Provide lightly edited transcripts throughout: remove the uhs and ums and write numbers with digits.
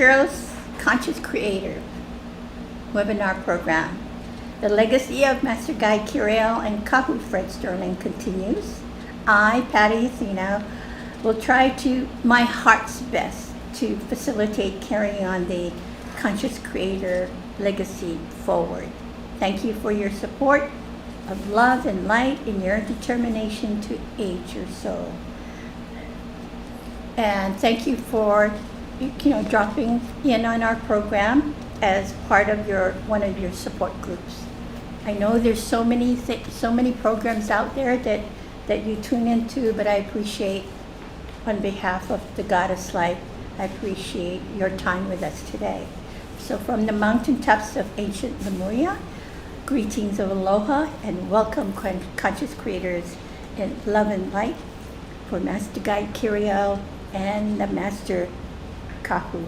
Carol's Conscious Creator webinar program. The legacy of Master Guy Kirill and Kahu Fred Sterling continues. I, Patty Athena, will try to my heart's best to facilitate carrying on the Conscious Creator legacy forward. Thank you for your support of love and light in your determination to age your soul. And thank you for dropping in on our program as part of one of your support groups. I know there's so many programs out there that you tune into, but I appreciate, on behalf of the Goddess Light, I appreciate your time with us today. So from the mountaintops of ancient Lemuria, greetings of aloha and welcome, Conscious Creators in love and light, for Master Guide Kirill and the Master Kahu.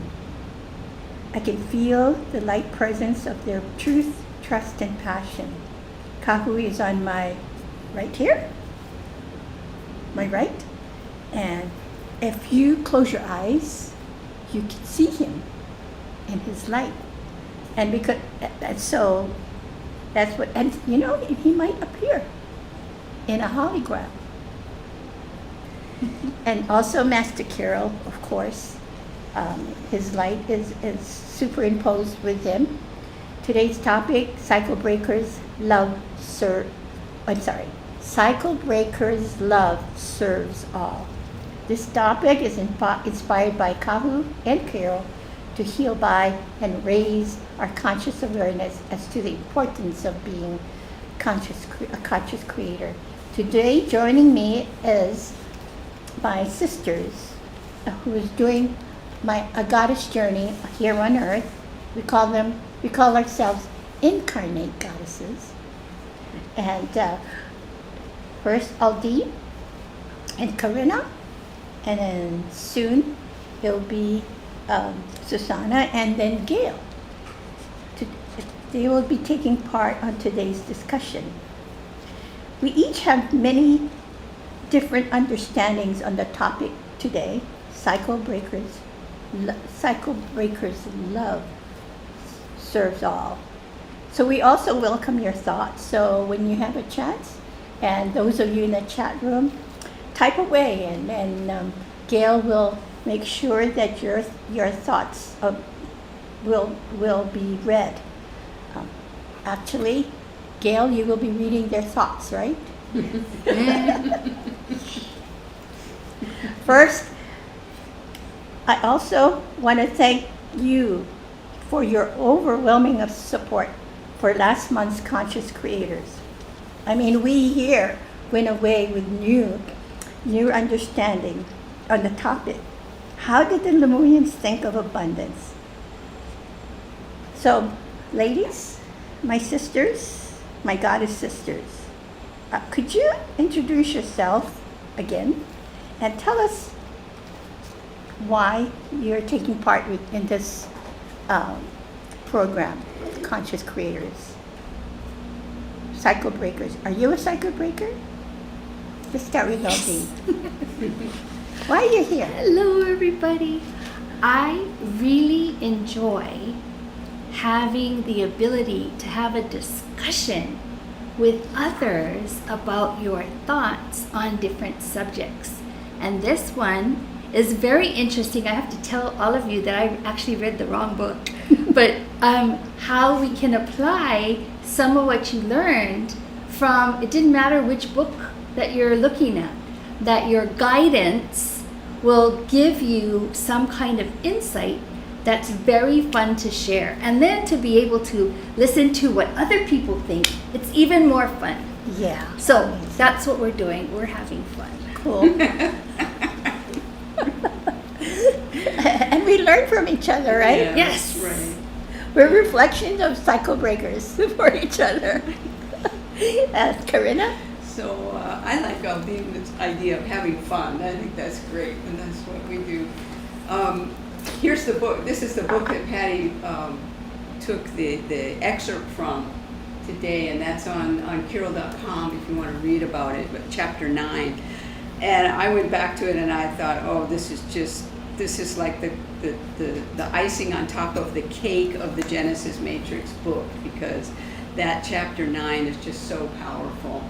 I can feel the light presence of their truth, trust, and passion. Kahu is on my right here, my right, and if you close your eyes, you can see him in his light. And so that's what, and he might appear in a hologram. And also Master Kirill, of course, his light is superimposed with him. Today's topic, Cycle Breakers Love Serves All. This topic is inspired by Kahu and Kirill to heal by and raise our conscious awareness as to the importance of being a conscious creator. Today, joining me is my sisters, who is doing a goddess journey here on earth. We call ourselves incarnate goddesses. And first Aldi and Karina, and then soon it'll be Susanna and then Gail. They will be taking part on today's discussion. We each have many different understandings on the topic today. Cycle breakers love serves all. So we also welcome your thoughts. So when you have a chance, and those of you in the chat room, type away, and Gail will make sure that your thoughts will be read. Actually, Gail, you will be reading their thoughts, right? First, I also want to thank you for your overwhelming of support for last month's Conscious Creators. I mean, we here went away with new understanding on the topic. How did the Lemurians think of abundance? So, ladies, my sisters, my goddess sisters, could you introduce yourself again and tell us why you're taking part in this program, Conscious Creators? Cycle breakers. Are you a cycle breaker? Let's start with LD. Why are you here? Hello, everybody. I really enjoy having the ability to have a discussion with others about your thoughts on different subjects. And this one is very interesting. I have to tell all of you that I actually read the wrong book, but how we can apply some of what you learned from, it didn't matter which book that you're looking at, that your guidance will give you some kind of insight that's very fun to share. And then to be able to listen to what other people think, it's even more fun. Yeah. So that's what we're doing. We're having fun. Cool. And we learn from each other, right? Yeah, Yes. that's right. We're reflections of cycle breakers for each other. Karina? So I like Aldean's idea of having fun. I think that's great, and that's what we do. Here's the book. This is the book that Patty took the excerpt from today, and that's on Kirill.com if you want to read about it, but chapter 9. And I went back to it and I thought, oh, this is like the the icing on top of the cake of the Genesis Matrix book, because that chapter 9 is just so powerful.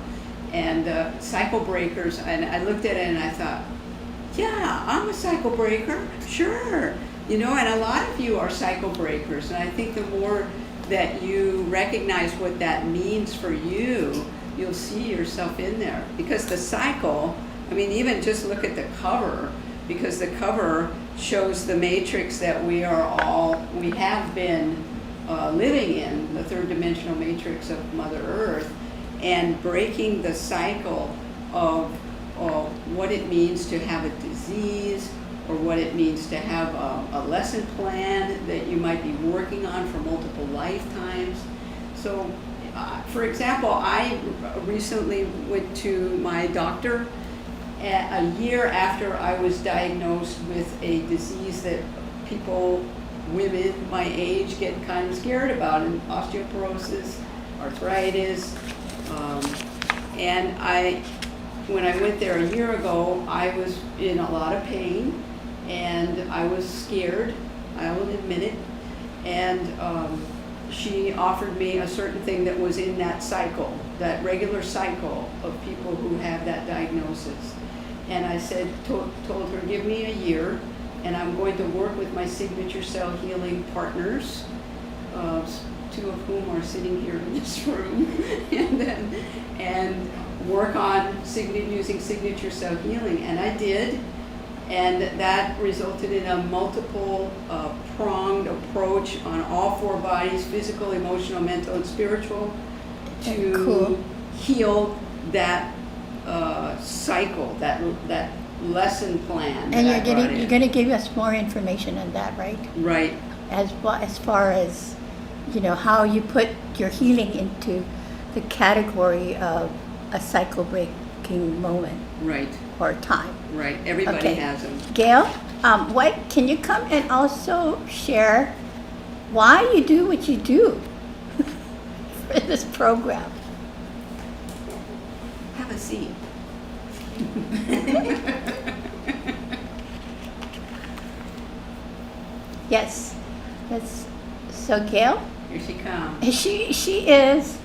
And cycle breakers, and I looked at it and I thought, yeah, I'm a cycle breaker, sure. You know, and a lot of you are cycle breakers, and I think the more that you recognize what that means for you, you'll see yourself in there. Because the cycle, I mean, even just look at the cover, because the cover shows the matrix that we have been living in, the third dimensional matrix of Mother Earth, and breaking the cycle of what it means to have a disease, or what it means to have a lesson plan that you might be working on for multiple lifetimes. So, for example, I recently went to my doctor a year after I was diagnosed with a disease that people, women my age, get kind of scared about, and osteoporosis, arthritis, and when I went there a year ago, I was in a lot of pain, and I was scared, I will admit it, and she offered me a certain thing that was in that cycle, that regular cycle of people who have that diagnosis. And I said, told her, give me a year, and I'm going to work with my signature cell healing partners, two of whom are sitting here in this room, and work on using signature cell healing. And I did, and that resulted in a multiple pronged approach on all four bodies, physical, emotional, mental, and spiritual, to heal that cycle, that lesson plan. And you're going to give us more information on that, right? Right. As far as, you know, how you put your healing into the category of a cycle breaking moment. Right. Or time. Right. Everybody has them. Gail, what can you come and also share why you do what you do for this program? Have a seat. Yes. So Gail? Here she comes. She is.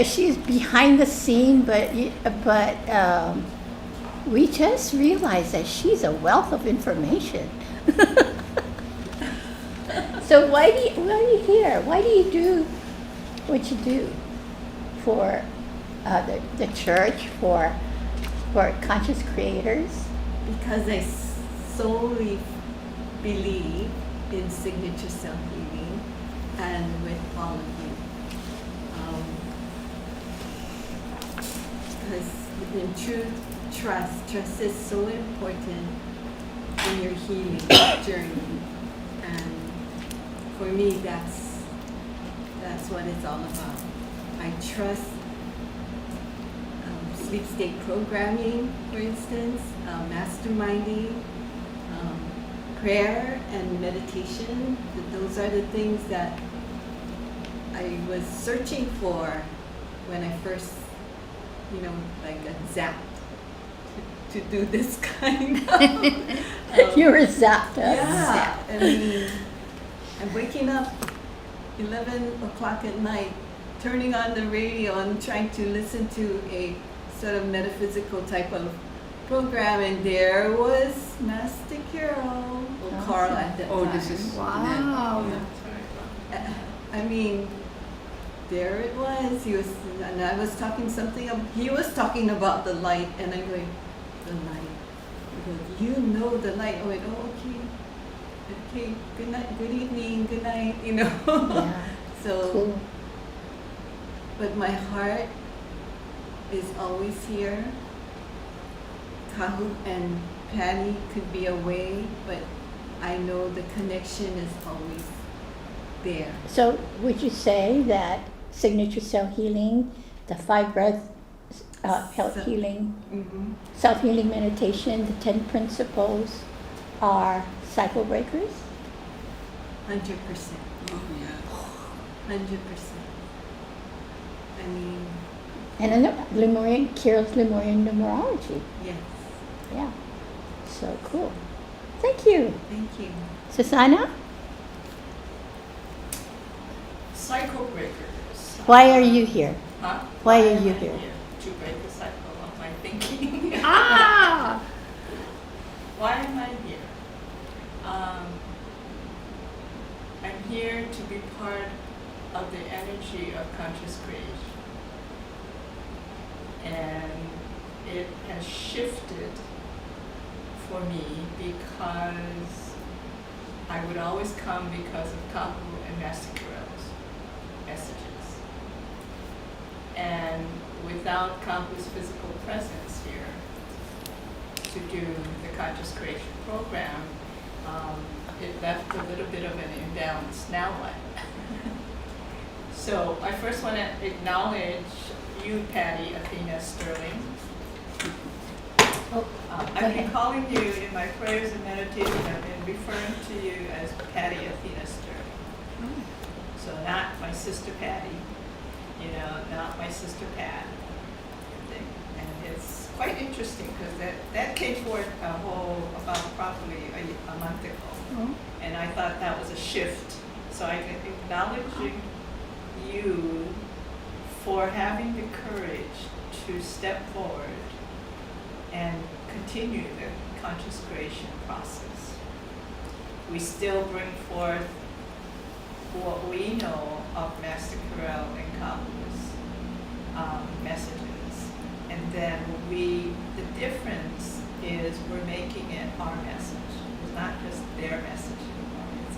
She's behind the scene, but we just realized that she's a wealth of information. So why are you here? Why do you do what you do for the church, for conscious creators? Because I solely believe in signature cell healing and with all of you. Because in truth, trust is so important in your healing journey. And for me, that's what it's all about. I trust sleep state programming, for instance, masterminding, prayer and meditation. Those are the things that I was searching for when I first, got zapped to do this kind of. You were zapped. Yeah, I mean, I'm waking up 11 o'clock at night, turning on the radio and trying to listen to a sort of metaphysical type of program, and there was Master Carol, or Carl at that time. This is Wow. I mean, there it was. He was talking about the light, and I'm going, the light. He goes, you know the light. I went, oh, okay, good night, good evening, good night, Yeah. So, Cool. but my heart is always here. Kahu and Patty could be away, but I know the connection is always there. So would you say that signature cell healing, the 5 breath health So- healing, Mm-hmm. self-healing meditation, the 10 principles are cycle breakers? 100%. Oh, yeah. 100%. I mean, And then Carol's Lemurian numerology. yes. Yeah. So cool. Thank you. Thank you. Susanna, Cycle breakers. why are you here? Huh? Why are am you I here? To break the cycle of my thinking. Ah! Why am I here? I'm here to be part of the energy of conscious creation. And it has shifted for me because I would always come because of Kahu and Master Kurel's messages. And without Kahu's physical presence here to do the conscious creation program, it left a little bit of an imbalance. Now what? So I first want to acknowledge you, Patty Athena Sterling. I've been ahead. calling you in my prayers and meditation. I've been referring to you as Patty Athena Sterling. So not my sister Patty, not my sister Pat. And it's quite interesting because that came forth about probably a month ago. And I thought that was a shift. So I can acknowledge you for having the courage to step forward and continue the conscious creation process. We still bring forth what we know of Master Kurel and Kahu's messages. And then the difference is we're making it our message. It's not just their message anymore, it's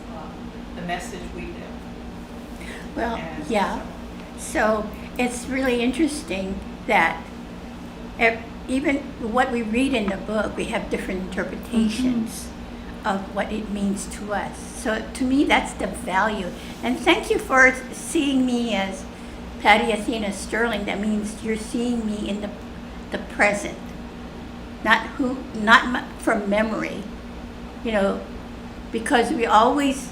the message we live. Well, And yeah. So it's really interesting that even what we read in the book, we have different interpretations of what it means to us. So to me, that's the value. And thank you for seeing me as Patty Athena Sterling. That means you're seeing me in the present, not from memory, because we always,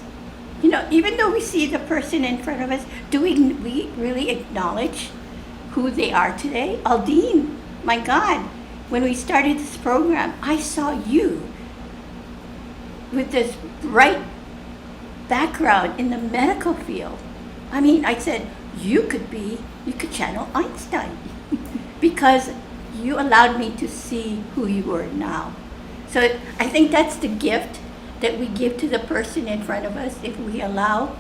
even though we see the person in front of us, do we really acknowledge who they are today? Aldine, my God, when we started this program, I saw you with this bright background in the medical field. I mean, I said, you could channel Einstein because you allowed me to see who you were now. So I think that's the gift that we give to the person in front of us if we allow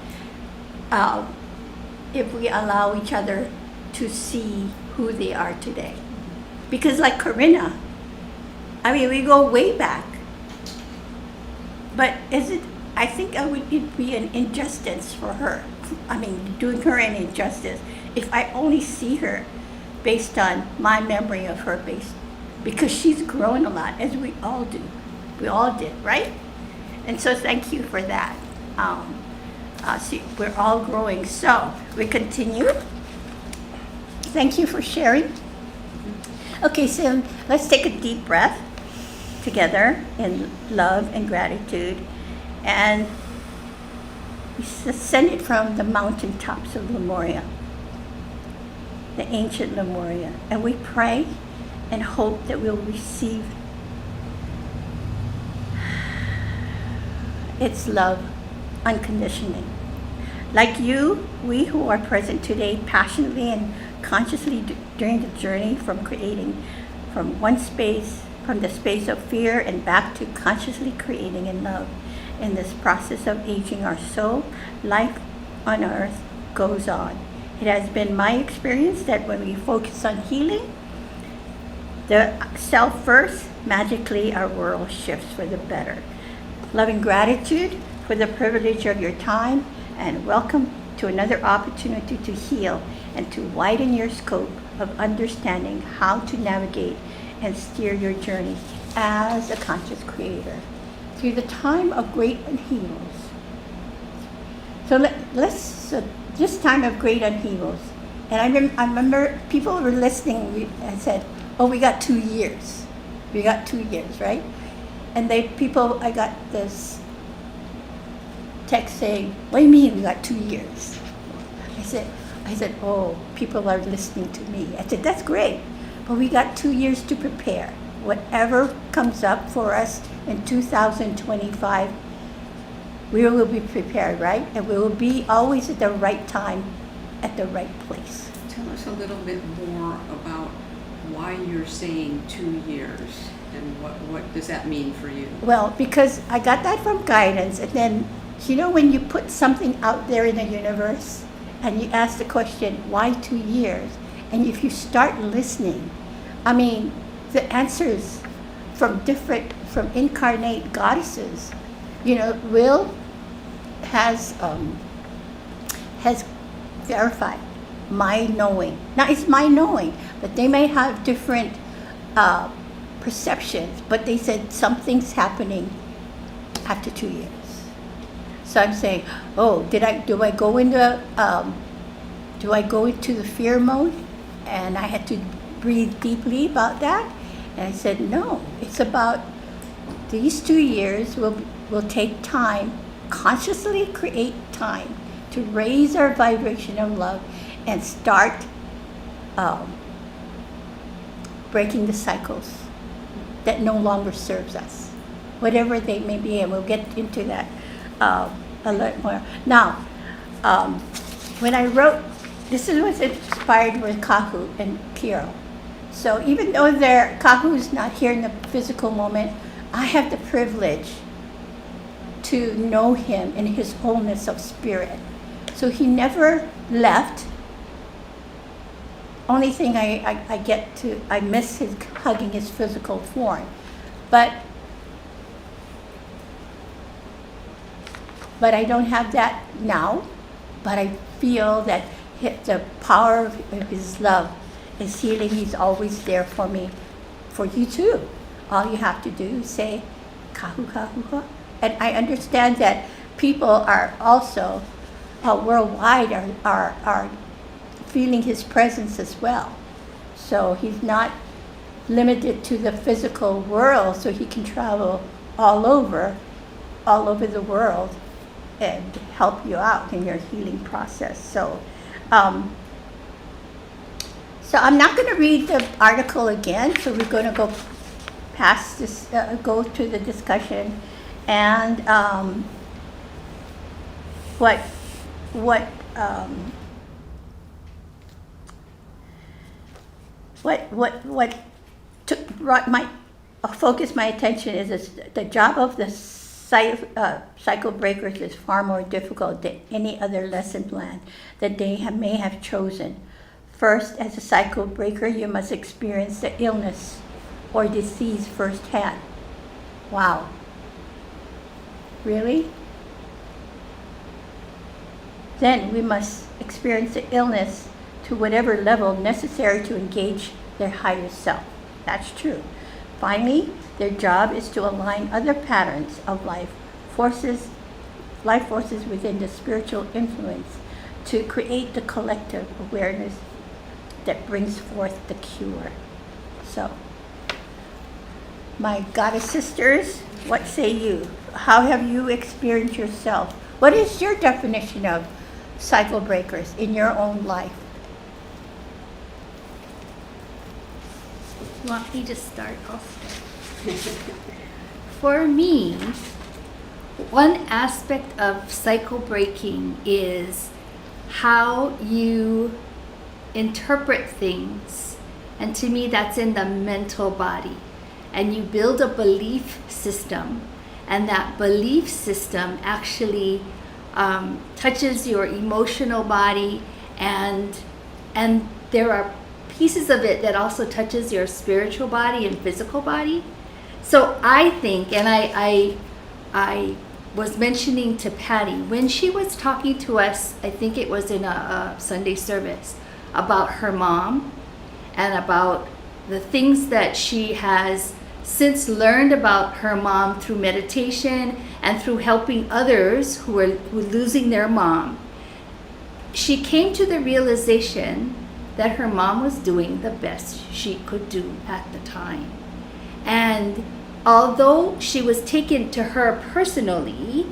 each other to see who they are today. Because like Corinna, I mean, we go way back. But I think it'd be an injustice for her. I mean, doing her an injustice if I only see her based on my memory of her because she's grown a lot, as we all do. We all did, right? And so thank you for that. See, we're all growing. So we continue. Thank you for sharing. Okay, so let's take a deep breath together in love and gratitude. And we send it from the mountaintops of Lemuria, the ancient Lemuria. And we pray and hope that we'll receive its love unconditionally. Like you, we who are present today passionately and consciously during the journey from creating from the space of fear and back to consciously creating in love. In this process of aging our soul, life on earth goes on. It has been my experience that when we focus on healing the self first, magically our world shifts for the better. Loving gratitude for the privilege of your time, and welcome to another opportunity to heal and to widen your scope of understanding how to navigate and steer your journey as a conscious creator through the time of great upheavals. So this time of great upheavals, and I remember people were listening and said, "Oh, we got 2 years. We got 2 years, right?" And I got this text saying, "What do you mean we got 2 years?" I said, "Oh, people are listening to me." I said, "That's great, but we got 2 years to prepare." whatever comes up for us in 2025, we will be prepared, right? And we will be always at the right time, at the right place. Tell us a little bit more about why you're saying 2 years and what does that mean for you? Well, because I got that from guidance, and then, when you put something out there in the universe and you ask the question, why 2 years? And if you start listening, the answers from incarnate goddesses, Will has verified my knowing. Now it's my knowing, but they may have different perceptions, but they said something's happening after 2 years. So I'm saying, do I go into the fear mode? And I had to breathe deeply about that. And I said, no, it's about these 2 years will take time, consciously create time to raise our vibration of love and start breaking the cycles that no longer serves us, whatever they may be. And we'll get into that a lot more. Now, when I wrote, this was inspired with Kahu and Kiro. So even though Kahu is not here in the physical moment, I have the privilege to know him in his wholeness of spirit. So he never left. Only thing I miss his hugging his physical form. But I don't have that now. But I feel that the power of his love is healing. He's always there for me, for you too. All you have to do is say, Kahu, Kahu, Kahu. And I understand that people are also worldwide are feeling his presence as well. So he's not limited to the physical world, so he can travel all over the world and help you out in your healing process. So I'm not going to read the article again, so we're going to go past this, go to the discussion, and what focused my attention is the job of the cycle breakers is far more difficult than any other lesson plan that they may have chosen. First, as a cycle breaker, you must experience the illness or disease firsthand. Wow. Really? Then we must experience the illness to whatever level necessary to engage their higher self. That's true. Finally, their job is to align other patterns of life forces within the spiritual influence to create the collective awareness that brings forth the cure. So, my goddess sisters, what say you? How have you experienced yourself? What is your definition of cycle breakers in your own life? You want me to start? I'll start. For me, one aspect of cycle breaking is how you interpret things. And to me, that's in the mental body. And you build a belief system. And that belief system actually touches your emotional body. And there are pieces of it that also touches your spiritual body and physical body. So I think, and I was mentioning to Patty, when she was talking to us, I think it was in a Sunday service, about her mom and about the things that she has since learned about her mom through meditation and through helping others who are losing their mom. She came to the realization that her mom was doing the best she could do at the time. And although she was taken to her personally,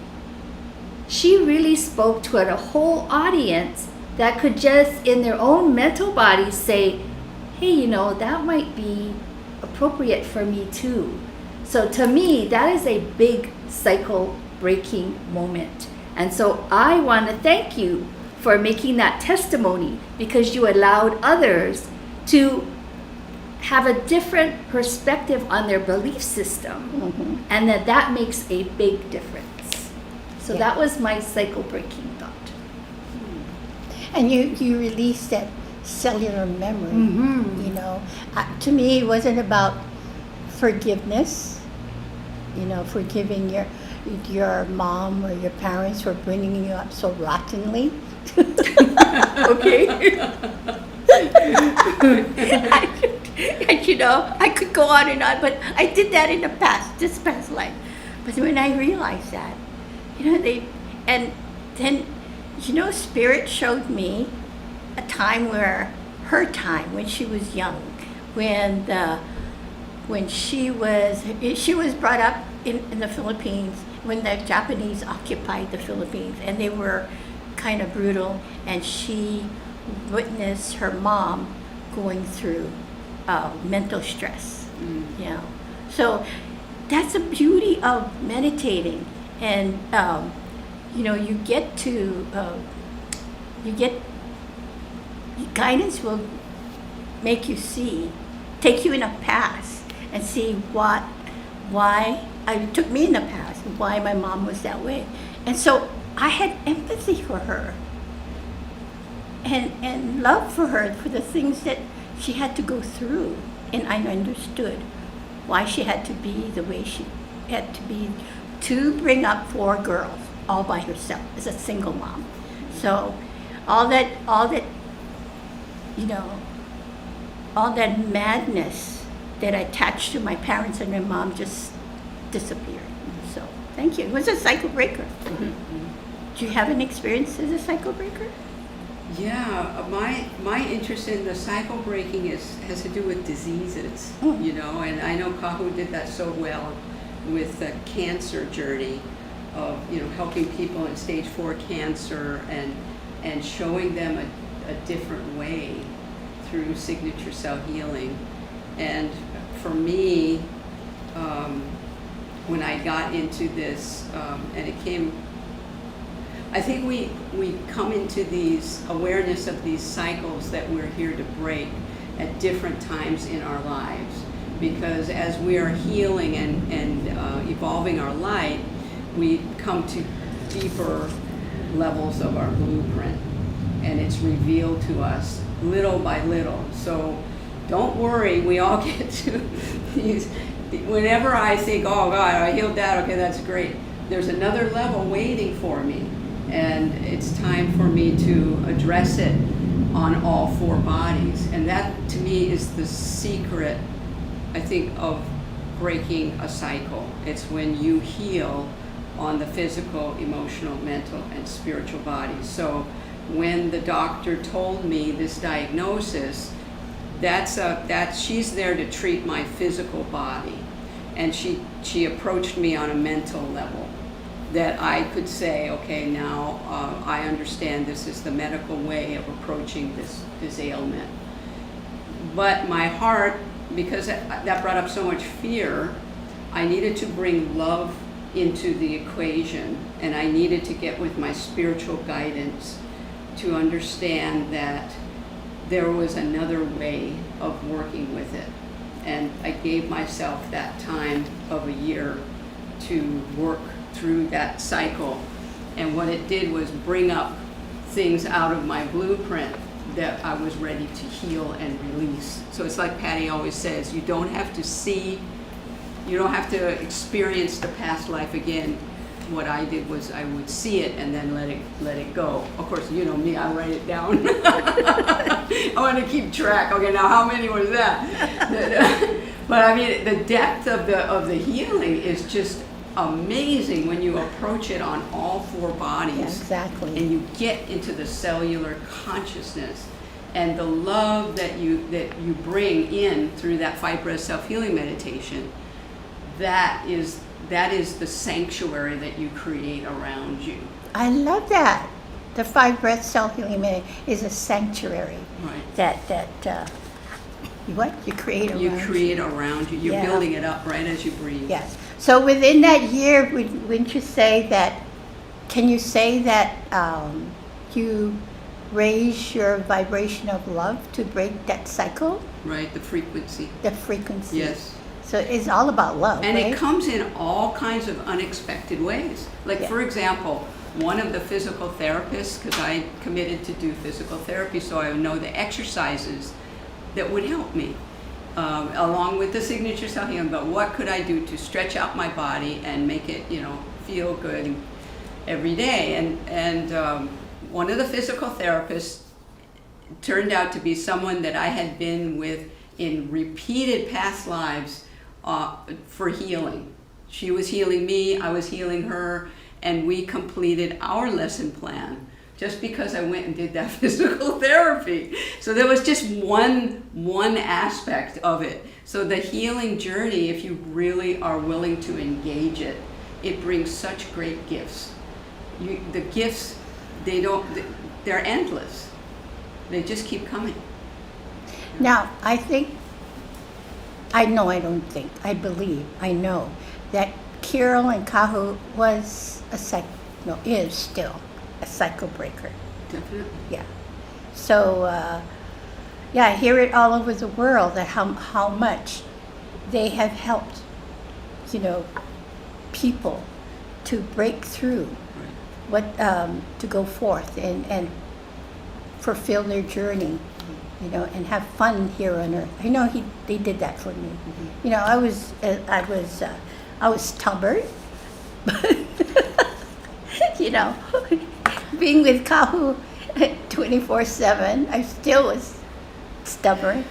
she really spoke to a whole audience that could just, in their own mental bodies, say, hey, that might be appropriate for me too. So to me, that is a big cycle breaking moment. And so I want to thank you for making that testimony, because you allowed others to have a different perspective on their belief system, Mhm. and that makes a big difference. So Yeah. that was my cycle breaking thought. And you release that cellular memory. Mm-hmm. You know, to me, it wasn't about forgiveness. You know, forgiving your mom or your parents for bringing you up so rottenly. Okay. And you know, I could go on and on, but I did that in the past, this past life. But when I realized that, you know, and then, you know, Spirit showed me a time where, her time when she was young, when she was brought up in the Philippines when the Japanese occupied the Philippines, and they were kind of brutal, and she witnessed her mom going through mental stress. You know, so that's the beauty of meditating, and you know, guidance will make you take you in a past and see why it took me in the past, why my mom was that way. And so I had empathy for her and love for her, for the things that she had to go through. And I understood why she had to be the way she had to be to bring up 4 girls all by herself as a single mom. So all that, you know, all that madness that attached to my parents and my mom just disappeared. So thank you. It was a cycle breaker. Do you have an experience as a cycle breaker? Yeah, my interest in the cycle breaking has to do with diseases, you know, and I know Kahu did that so well with the cancer journey of, you know, helping people in stage 4 cancer and showing them a different way through signature cell healing. And for me, when I got into this, and it came, I think we come into these awareness of these cycles that we're here to break at different times in our lives, because as we are healing and evolving our light, we come to deeper levels of our blueprint, and it's revealed to us little by little. So don't worry, we all get to these. Whenever I think, oh God, I healed that, okay, that's great, there's another level waiting for me, and it's time for me to address it on all 4 bodies. And that to me is the secret, I think, of breaking a cycle. It's when you heal on the physical, emotional, mental, and spiritual bodies. So when the doctor told me this diagnosis, she's there to treat my physical body, and she approached me on a mental level, that I could say, okay, now I understand this is the medical way of approaching this ailment. But my heart, because that brought up so much fear, I needed to bring love into the equation, and I needed to get with my spiritual guidance to understand that there was another way of working with it. And I gave myself that time of a year to work through that cycle. And what it did was bring up things out of my blueprint that I was ready to heal and release. So it's like Patty always says, you don't have to experience the past life again. What I did was I would see it and then let it go. Of course, you know me, I write it down. I want to keep track. Okay, now how many was that? But I mean, the depth of the healing is just amazing when you approach it on all 4 bodies. Yeah, exactly. And you get into the cellular consciousness, and the love that you bring in through that 5-breath self-healing meditation. That is the sanctuary that you create around you. I love that. The 5-breath self-healing meditation is a sanctuary. Right. That what? You create around You create around you. You're Yeah. building it up right as you breathe. Yes. So within that year, wouldn't you say that, can you say that you raise your vibration of love to break that cycle, Right, the frequency. the frequency? Yes. So it's all about love, And right? it comes in all kinds of unexpected ways. Like, Yeah. for example, one of the physical therapists, because I committed to do physical therapy, so I know the exercises that would help me, along with the signature self-healing. But what could I do to stretch out my body and make it, feel good every day? And one of the physical therapists turned out to be someone that I had been with in repeated past lives for healing. She was healing me, I was healing her, and we completed our lesson plan just because I went and did that physical therapy. So there was just one aspect of it. So the healing journey, if you really are willing to engage it, it brings such great gifts. The gifts, they're endless. They just keep coming. Now, I believe, I know that Carol and Kahu is still a cycle breaker. Definitely. Yeah. So, I hear it all over the world that how much they have helped, people to break through, to go forth and fulfill their journey, and have fun here on earth. I know they did that for me. I was stubborn, but being with Kahu 24/7, I still was stubborn,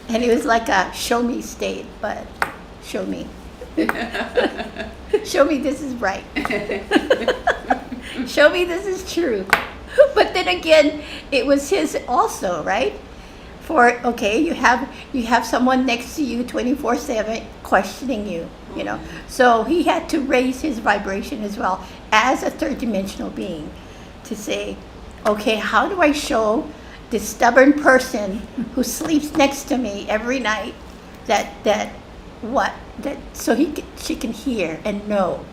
and it was like a show me state, but show me. Show me this is right. Show me this is true. But then again, it was his also, right? You have someone next to you 24/7 questioning you, So he had to raise his vibration as well as a third dimensional being to say, okay, how do I show this stubborn person who sleeps next to me every night so she can hear and know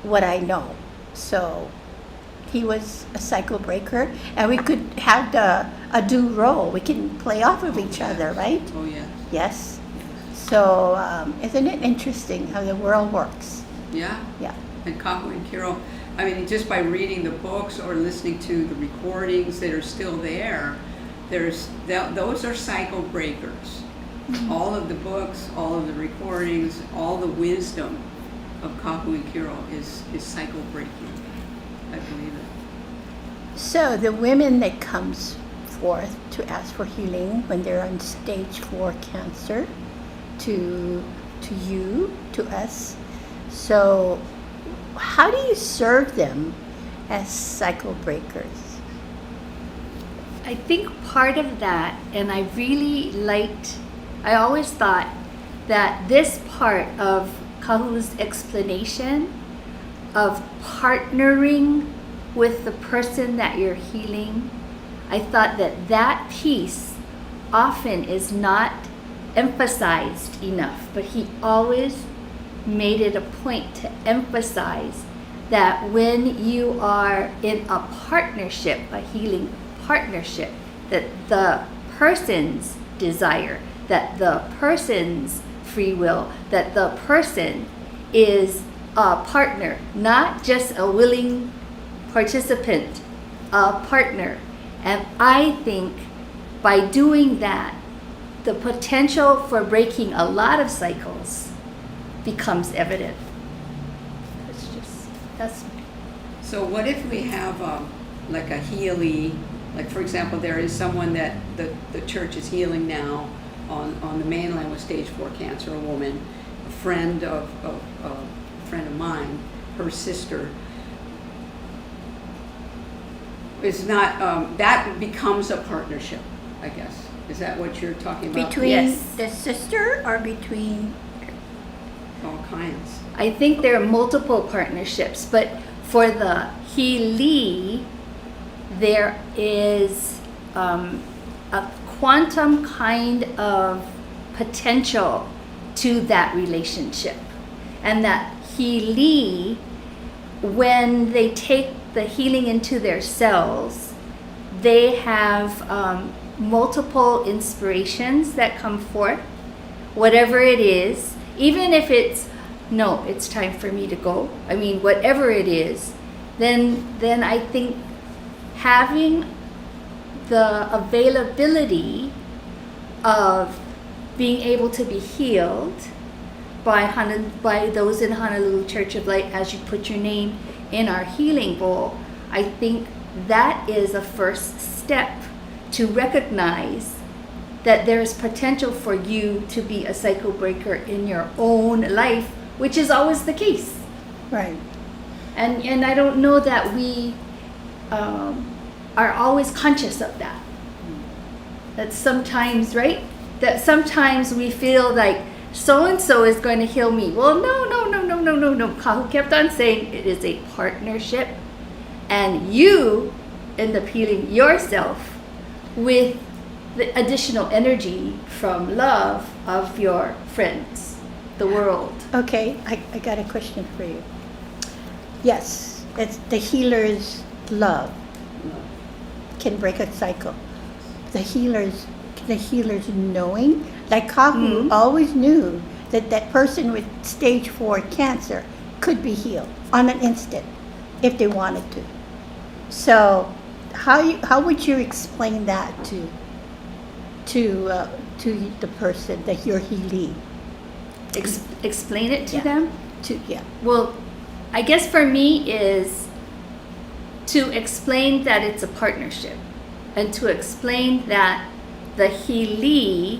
what I know. So he was a cycle breaker, and we could have a dual role. We can play off of each other, right? Oh, yeah. Yes. So isn't it interesting how the world works? Yeah. Yeah. And Kahu and Carol, just by reading the books or listening to the recordings that are still there, those are cycle breakers. Mm-hmm. All of the books, all of the recordings, all the wisdom of Kahu and Carol is cycle breaking. I believe it. So the women that comes forth to ask for healing when they're on stage 4 cancer, to you, to us. So how do you serve them as cycle breakers? I think part of that, and I always thought that this part of Kahu's explanation of partnering with the person that you're healing, I thought that piece often is not emphasized enough, but he always made it a point to emphasize that when you are in a partnership, a healing partnership, that the person's desire, that the person's free will, that the person is a partner, not just a willing participant, a partner. And I think by doing that, the potential for breaking a lot of cycles becomes evident. That's So what if we have like a Healy, like for example, there is someone that the church is healing now on the mainland with stage 4 cancer, a woman, a friend of mine, her sister, is not, that becomes a partnership, I guess. Is that what you're talking about? Between Yes. the sister or between? All kinds. I think there are multiple partnerships, but for the Healy, there is quantum kind of potential to that relationship. And that Healy, when they take the healing into their cells, they have multiple inspirations that come forth, whatever it is, even if it's, no, it's time for me to go. I mean, whatever it is, then I think having the availability of being able to be healed by those in Honolulu Church of Light as you put your name in our healing bowl, I think that is a first step to recognize that there's potential for you to be a cycle breaker in your own life, which is always the case. Right. And I don't know that we are always conscious of that. That sometimes, right? That sometimes we feel like so-and-so is going to heal me. Well, no. Kahu kept on saying it is a partnership. And you end up healing yourself with the additional energy from love of your friends, the world. Okay, I got a question for you. Yes, it's the healer's love can break a cycle. The healer's knowing, like Kahu always knew that person with stage 4 cancer could be healed on an instant if they wanted to. So how would you explain that to the person that you're healing? Explain it to Yeah. them. Yeah. Well, I guess for me is to explain that it's a partnership, and to explain that the healee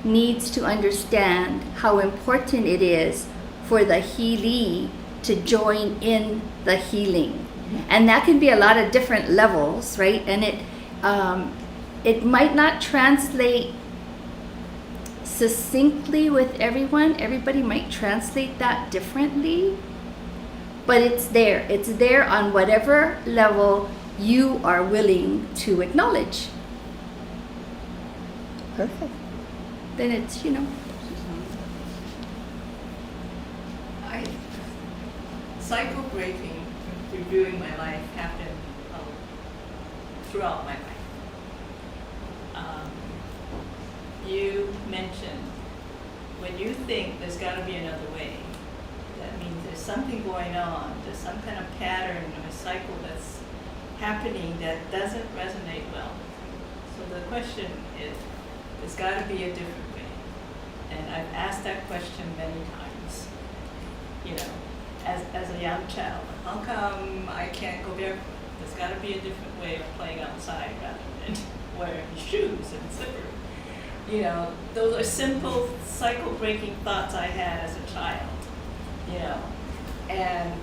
needs to understand how important it is for the healee to join in the healing. And that can be a lot of different levels, right? And it might not translate succinctly with everyone. Everybody might translate that differently, but it's there. It's there on whatever level you are willing to acknowledge. Perfect. Then it's, Cycle breaking, reviewing my life, happened throughout my life. You mentioned when you think there's got to be another way, that means there's something going on, there's some kind of pattern or a cycle that's happening that doesn't resonate well. So the question is, there's got to be a different way. And I've asked that question many times, as a young child. How come I can't go barefoot? There's got to be a different way of playing outside rather than wearing shoes and slippers. Those are simple cycle-breaking thoughts I had as a child, and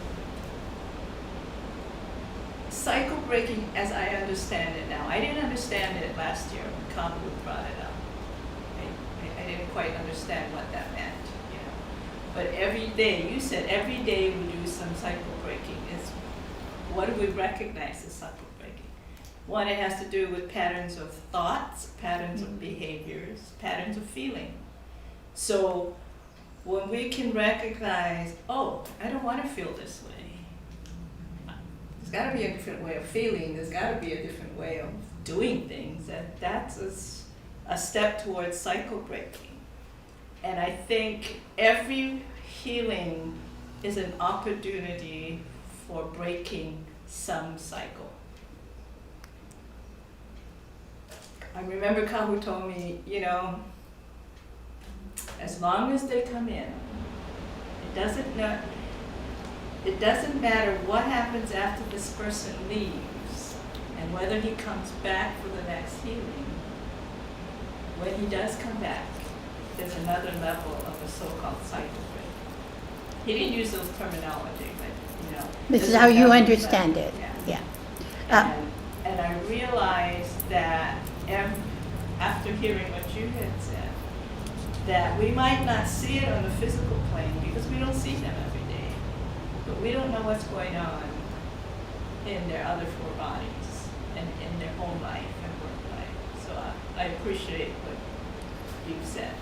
cycle breaking as I understand it now. I didn't understand it last year when Kahu brought it up. I didn't quite understand what that meant, But every day, you said every day we do some cycle breaking. What do we recognize as cycle breaking? One, it has to do with patterns of thoughts, patterns of behaviors, patterns of feeling. So when we can recognize, oh, I don't want to feel this way. There's got to be a different way of feeling. There's got to be a different way of doing things. That's a step towards cycle breaking. And I think every healing is an opportunity for breaking some cycle. I remember Kahu told me, as long as they come in, it doesn't matter what happens after this person leaves and whether he comes back for the next healing. When he does come back, there's another level of a so-called cycle break. He didn't use those terminology, but This is how you understand it. Yeah. Yeah. And I realized that after hearing what you had said, that we might not see it on the physical plane because we don't see them every day, but we don't know what's going on in their other 4 bodies and in their home life and work life. So I appreciate what you've said.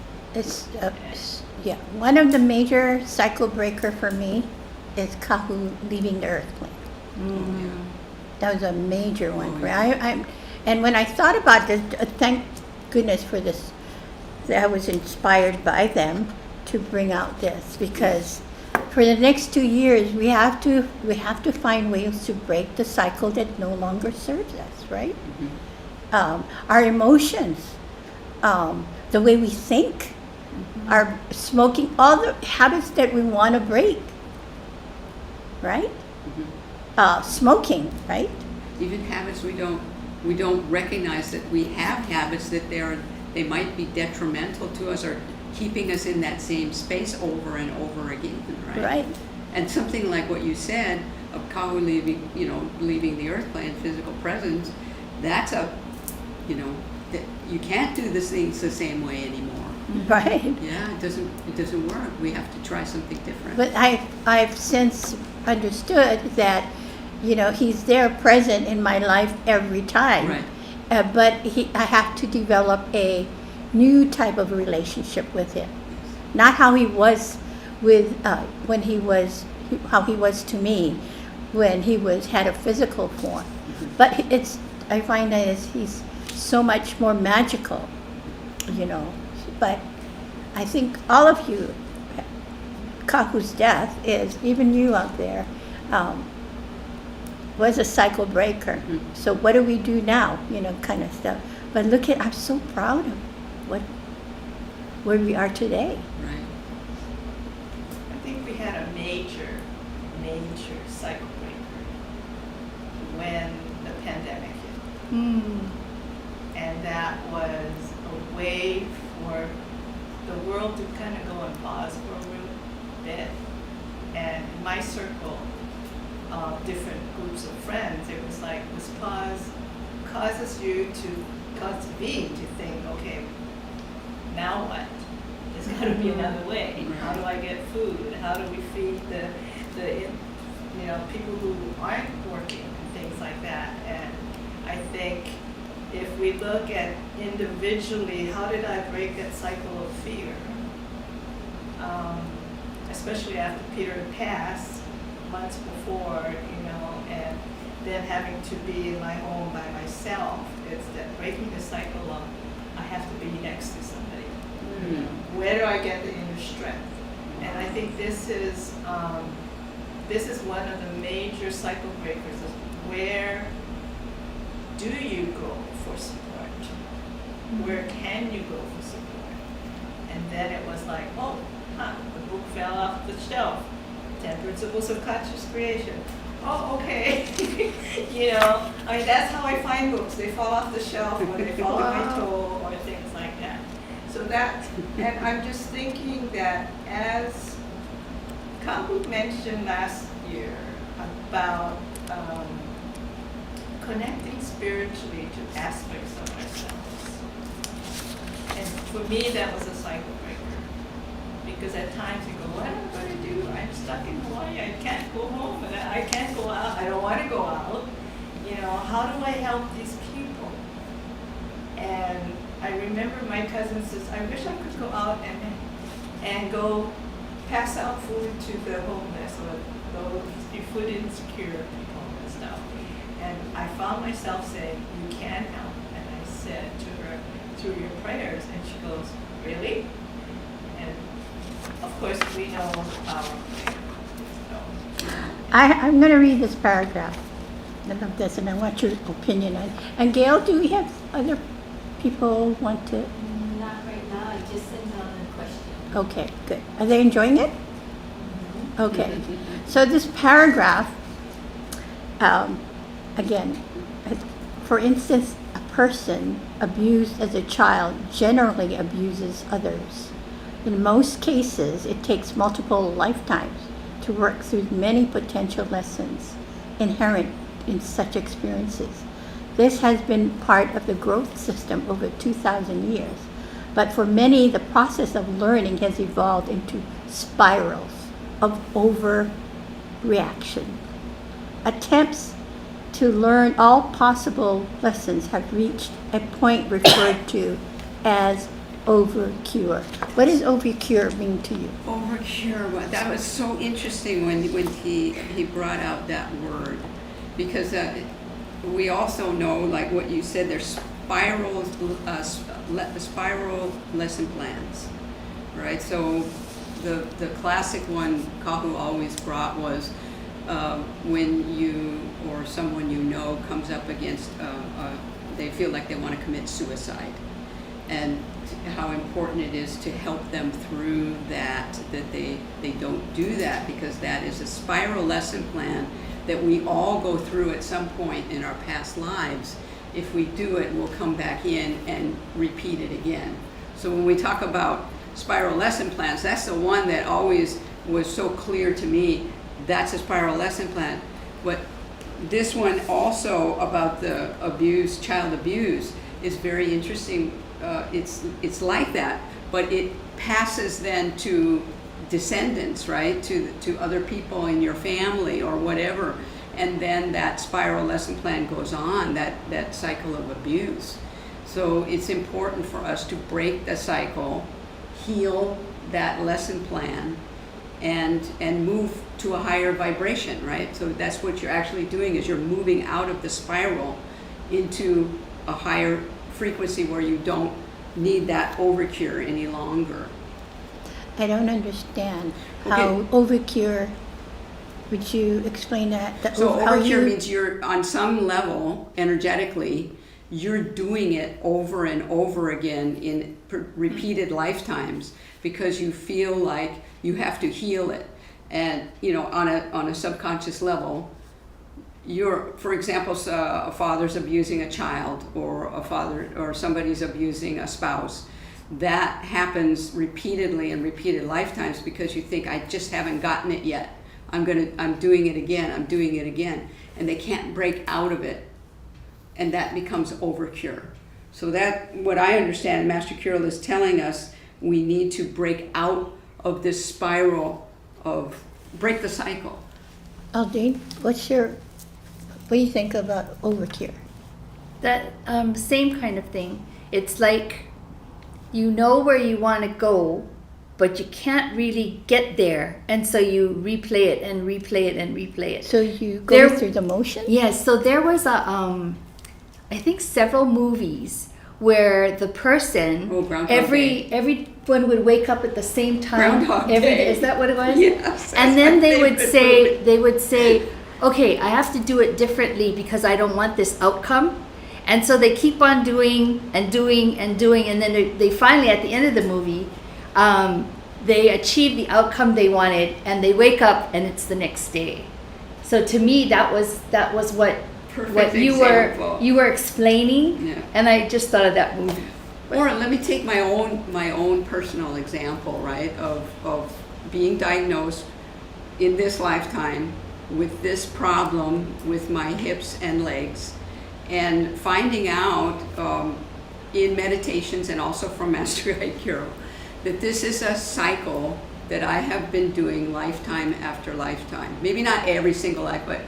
Yeah, one of the major cycle breaker for me is Kahu leaving the earth plane. That was a major one for me. And when I thought about this, thank goodness for this, that I was inspired by them to bring out this, because for the next 2 years we have to find ways to break the cycle that no longer serves us, right? Our emotions, the way we think, our smoking, all the habits that we want to break, right? Smoking, right? Even habits we don't recognize that we have habits that they might be detrimental to us or keeping us in that same space over and over again, right? Right. And something like what you said of Kahu leaving the earth plane, physical presence, that's that you can't do these things the same way anymore. Right. Yeah, it doesn't work. We have to try something different. But I've since understood that, he's there present in my life every time. Right. But I have to develop a new type of relationship with him. Not how he was how he was to me when he had a physical form. But I find that he's so much more magical, But I think all of you, Kahu's death is, even you out there, was a cycle breaker. So what do we do now, kind of stuff. But I'm so proud of where we are today. Right. I think we had a major cycle breaker when the pandemic hit. And that was a way for the world to kind of go on pause for a little bit. And in my circle of different groups of friends, it was like this pause causes me to think, okay, now what? There's got to be another way. How do I get food? How do we feed the people who aren't working and things like that? And I think if we look at individually, how did I break that cycle of fear? Especially after Peter had passed months before, and then having to be in my home by myself. It's that breaking the cycle of I have to be next to somebody. Where do I get the inner strength? And I think this is one of the major cycle breakers. Is where do you go for support? Where can you go for support? And then it was like, the book fell off the shelf. 10 Principles of Conscious Creation. Oh, okay. That's how I find books. They fall off the shelf or they fall on my toe or things like that. So and I'm just thinking that as Kampu mentioned last year about connecting spiritually to aspects of ourselves. And for me, that was a cycle breaker. Because at times you go, what am I going to do? I'm stuck in Hawaii. I can't go home. And I can't go out. I don't want to go out. How do I help these people? And I remember my cousin says, I wish I could go out and go pass out food to the homeless or those food insecure people and stuff. And I found myself saying, you can help. And I said to her, through your prayers, and she goes, really? And of course, we know our prayer. I'm going to read this paragraph of this, and I want your opinion on it. And Gail, do we have other people want to? Not right now, I just sent out a question. Okay, good. Are they enjoying it? Okay. So this paragraph, again, for instance, a person abused as a child generally abuses others. In most cases, it takes multiple lifetimes to work through many potential lessons inherent in such experiences. This has been part of the growth system over 2,000 years, but for many, the process of learning has evolved into spirals of overreaction. Attempts to learn all possible lessons have reached a point referred to as overcure. What does overcure mean to you? Overcure, well, that was so interesting when he brought out that word, because we also know, like what you said, there's spiral lesson plans, right? So the classic one Kahu always brought was when you or someone you know comes up against, they feel like they want to commit suicide, and how important it is to help them through that they don't do that, because that is a spiral lesson plan that we all go through at some point in our past lives. If we do it, we'll come back in and repeat it again. So when we talk about spiral lesson plans, that's the one that always was so clear to me. That's a spiral lesson plan. But this one also about the abuse, child abuse, is very interesting. It's like that, but it passes then to descendants, right? To other people in your family or whatever. And then that spiral lesson plan goes on, that cycle of abuse. So it's important for us to break the cycle, heal that lesson plan, and move to a higher vibration, right? So that's what you're actually doing, is you're moving out of the spiral into a higher frequency where you don't need that overcure any longer. I don't understand how overcure. Would you explain that? So overcure means you're, on some level, energetically, you're doing it over and over again in repeated lifetimes, because you feel like you have to heal it. And, on a subconscious level, for example, a father's abusing a child, or somebody's abusing a spouse. That happens repeatedly in repeated lifetimes, because you think, I just haven't gotten it yet. I'm doing it again, and they can't break out of it, and that becomes overcure. So that, what I understand, Master Kirill is telling us, we need to break out of this spiral break the cycle. Aldine, what do you think about overcure? That same kind of thing. It's like you know where you want to go, but you can't really get there, and so you replay it and replay it and replay it. So you go through the motion? Yes. So there was I think several movies where the person everyone would wake up at the same time. Groundhog Day. Is that what it was? Yes. And then they would say, okay, I have to do it differently because I don't want this outcome. And so they keep on doing and doing and doing, and then they finally, at the end of the movie, they achieve the outcome they wanted, and they wake up and it's the next day. So to me, that was what you were explaining, Yeah. and I just thought of that movie. Or let me take my own personal example, right, of being diagnosed in this lifetime with this problem with my hips and legs, and finding out in meditations and also from Master Kirill that this is a cycle that I have been doing lifetime after lifetime. Maybe not every single life, but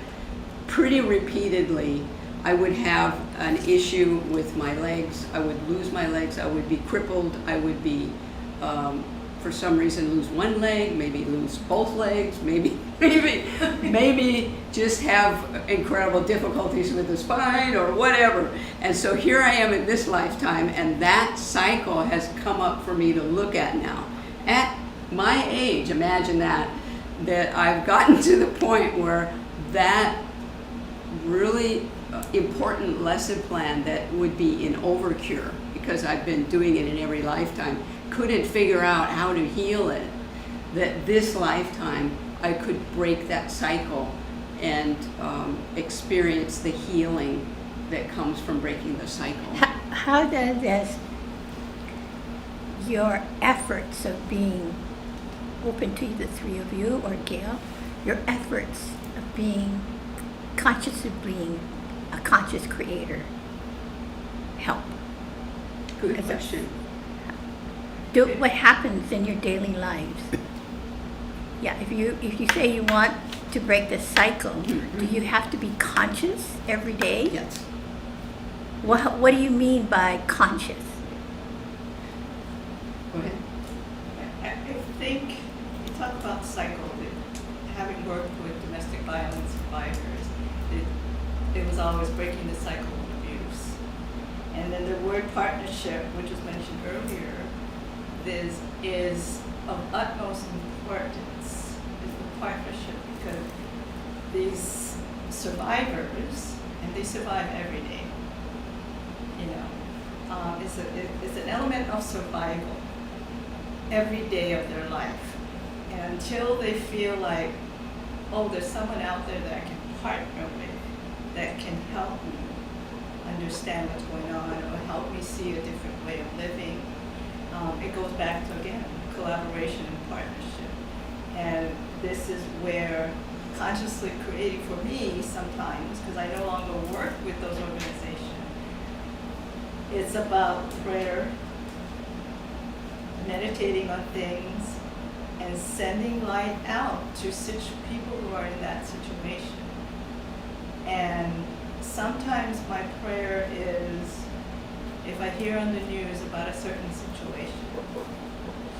pretty repeatedly. I would have an issue with my legs. I would lose my legs. I would be crippled. I would be, for some reason, lose one leg, maybe lose both legs, maybe just have incredible difficulties with the spine or whatever. And so here I am in this lifetime, and that cycle has come up for me to look at now. At my age, imagine that I've gotten to the point where that really important lesson plan that would be in overcure, because I've been doing it in every lifetime, couldn't figure out how to heal it, that this lifetime I could break that cycle and experience the healing that comes from breaking the cycle. How does your efforts of being open to the three of you, or Gail, your efforts of being conscious of being a conscious creator help? Good question. What happens in your daily lives? Yeah, if you say you want to break the cycle, do you have to be conscious every day? Yes. What do you mean by conscious? Go ahead. I think you talk about cycle, having worked with domestic violence survivors, it was always breaking the cycle of abuse. And then the word partnership, which was mentioned earlier, is of utmost importance, is the partnership, because these survivors, and they survive every day, you know, it's an element of survival every day of their life. And until they feel like, oh, there's someone out there that I can partner with, that can help me understand what's going on, or help me see a different way of living, it goes back to, again, collaboration and partnership. And this is where consciously creating for me sometimes, because I no longer work with those organizations, it's about prayer, meditating on things, and sending light out to people who are in that situation. And sometimes my prayer is, if I hear on the news about a certain situation,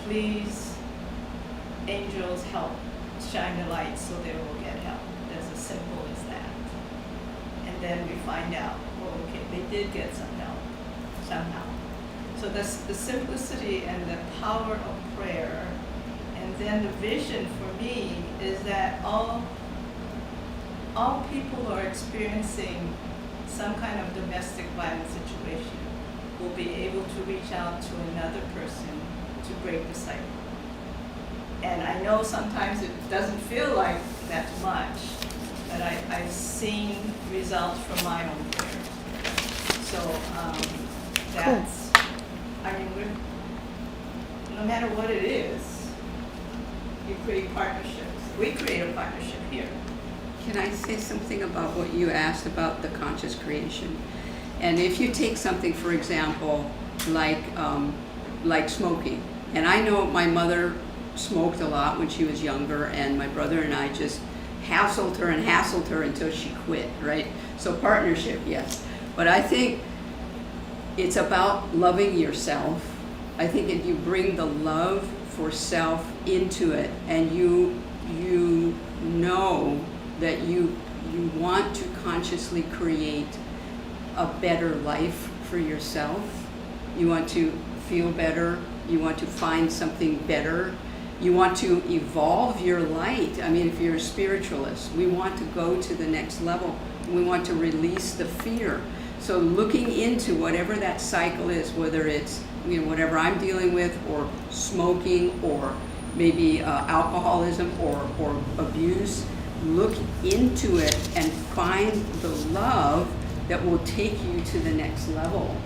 please, angels, help shine the light so they will get help. That's as simple as that. And then we find out, oh, okay, they did get some help somehow. So that's the simplicity and the power of prayer. And then the vision for me is that all people who are experiencing some kind of domestic violence situation will be able to reach out to another person to break the cycle. And I know sometimes it doesn't feel like that much, but I've seen results from my own prayer. So that's, I mean, no matter what it is, you create partnerships. We create a partnership here. Can I say something about what you asked about the conscious creation? And if you take something, for example, like smoking, and I know my mother smoked a lot when she was younger, and my brother and I just hassled her until she quit, right? So partnership, yes. But I think it's about loving yourself. I think if you bring the love for self into it, and you know that you want to consciously create a better life for yourself, you want to feel better, you want to find something better, you want to evolve your light. I mean, if you're a spiritualist, we want to go to the next level. We want to release the fear. So looking into whatever that cycle is, whether it's, you know, whatever I'm dealing with, or smoking, or maybe alcoholism, or abuse, look into it and find the love that will take you to the next level.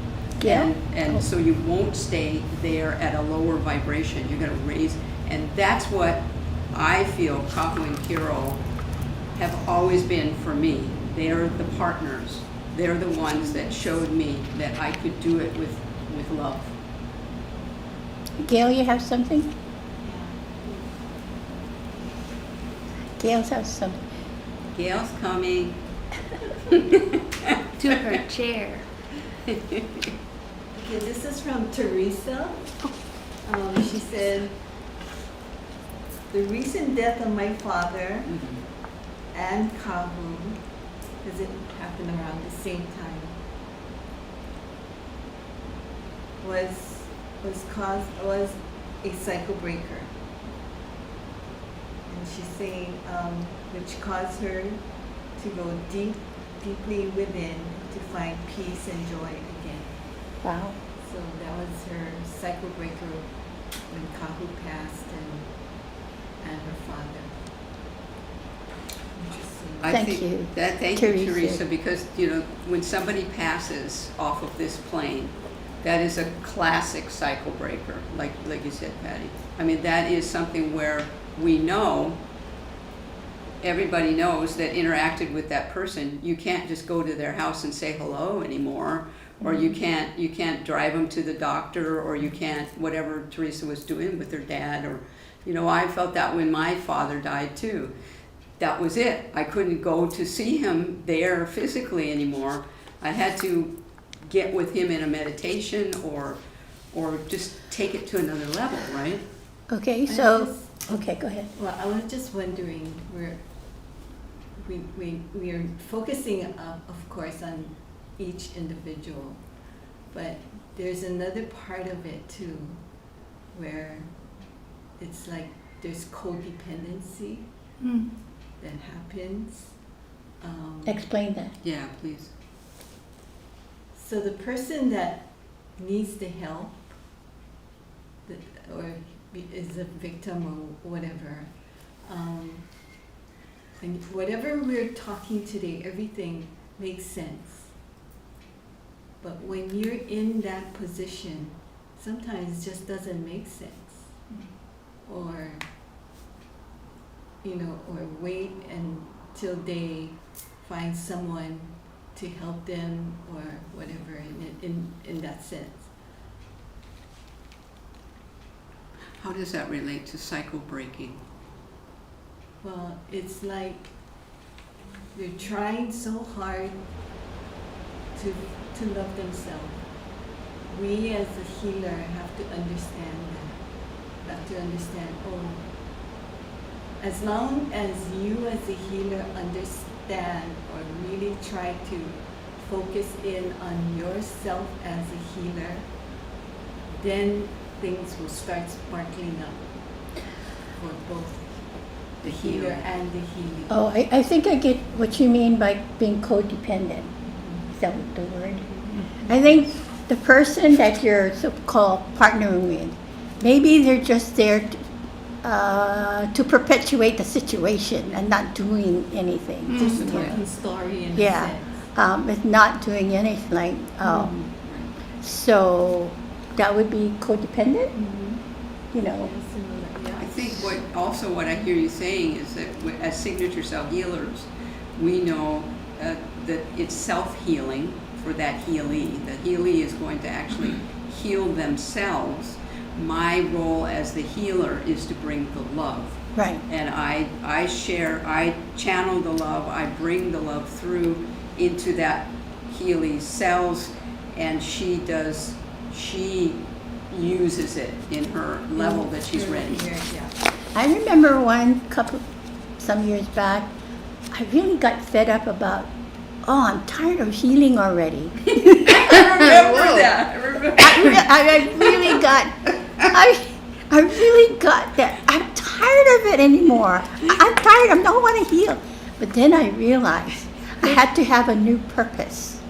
Yeah. And so you won't stay there at a lower vibration. You're going to raise, and that's what I feel Kahu and Kiro have always been for me. They're the partners. They're the ones that showed me that I could do it with love. Gail, you have something? Gail has something. Gail's coming. To her chair. Okay, this is from Teresa. She said, the recent death of my father and Kahu, because it happened around the same time, was a cycle breaker. And she's saying, which caused her to go deeply within to find peace and joy again. Wow. So that was her cycle breaker when Kahu passed and her father. Interesting. Thank you, Thank you, Teresa. Teresa, because, you know, when somebody passes off of this plane, that is a classic cycle breaker, like you said, Patty. I mean, that is something where we know, everybody knows that interacted with that person. You can't just go to their house and say hello anymore, or you can't drive them to the doctor, or you can't, whatever Teresa was doing with her dad, or, you know, I felt that when my father died too. that was it. I couldn't go to see him there physically anymore. I had to get with him in a meditation or just take it to another level, right? Okay, so, okay, go ahead. Well, I was just wondering, we are focusing, of course, on each individual, but there's another part of it too, where it's like there's codependency that happens. Explain that. Yeah, please. So the person that needs the help, or is a victim or whatever, and whatever we're talking today, everything makes sense. But when you're in that position, sometimes it just doesn't make sense. Or, or wait until they find someone to help them or whatever in that sense. How does that relate to cycle breaking? Well, it's like they're trying so hard to love themselves. We as a healer have to understand that. Have to understand, as long as you as a healer understand or really try to focus in on yourself as a healer, then things will start sparkling up for both the healer and the healing. Oh, I think I get what you mean by being codependent. Is that what the word? I think the person that you're so-called partnering with, maybe they're just there to perpetuate the situation and not doing anything. Just a talking story in a Yeah, sense. it's not doing anything. So that would be codependent, you know. I think what I hear you saying is that as signature cell healers, we know that it's self-healing for that healee. The healee is going to actually heal themselves. My role as the healer is to bring the love. Right. And I channel the love, I bring the love through into that healee's cells, and she uses it in her level that she's ready. I remember some years back, I really got fed up about, I'm tired of healing already. I remember. I really got that. I'm tired of it anymore. I'm tired. I don't want to heal. But then I realized I had to have a new purpose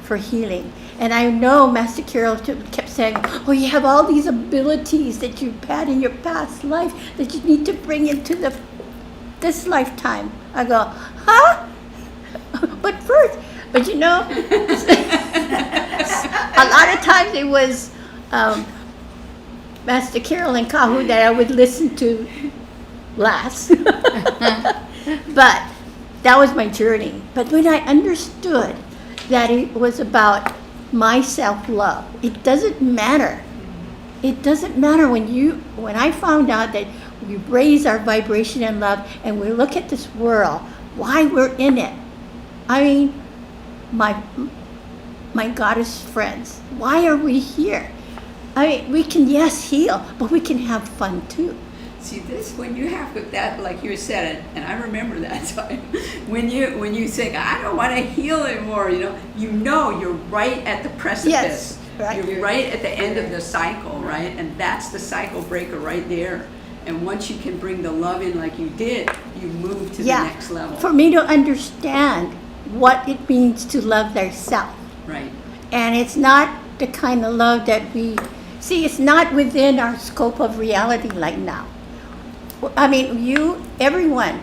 for healing. And I know Master Carol kept saying, you have all these abilities that you've had in your past life that you need to bring into this lifetime. I go, huh? But you know, a lot of times it was Master Carol and Kahu that I would listen to last. But that was my journey. But when I understood that it was about my self-love, it doesn't matter. It doesn't matter when I found out that we raise our vibration in love and we look at this world, why we're in it. I mean, my goddess friends, why are we here? I mean, we can, yes, heal, but we can have fun too. See, this, when you have that, like you said, and I remember that time, when you say, I don't want to heal anymore, you're right at the precipice. Yes, right. You're right at the end of the cycle, right? And that's the cycle breaker right there. And once you can bring the love in like you did, you move to the next level. For me to understand what it means to love thyself. Right. And it's not the kind of love that it's not within our scope of reality like now. I mean, everyone,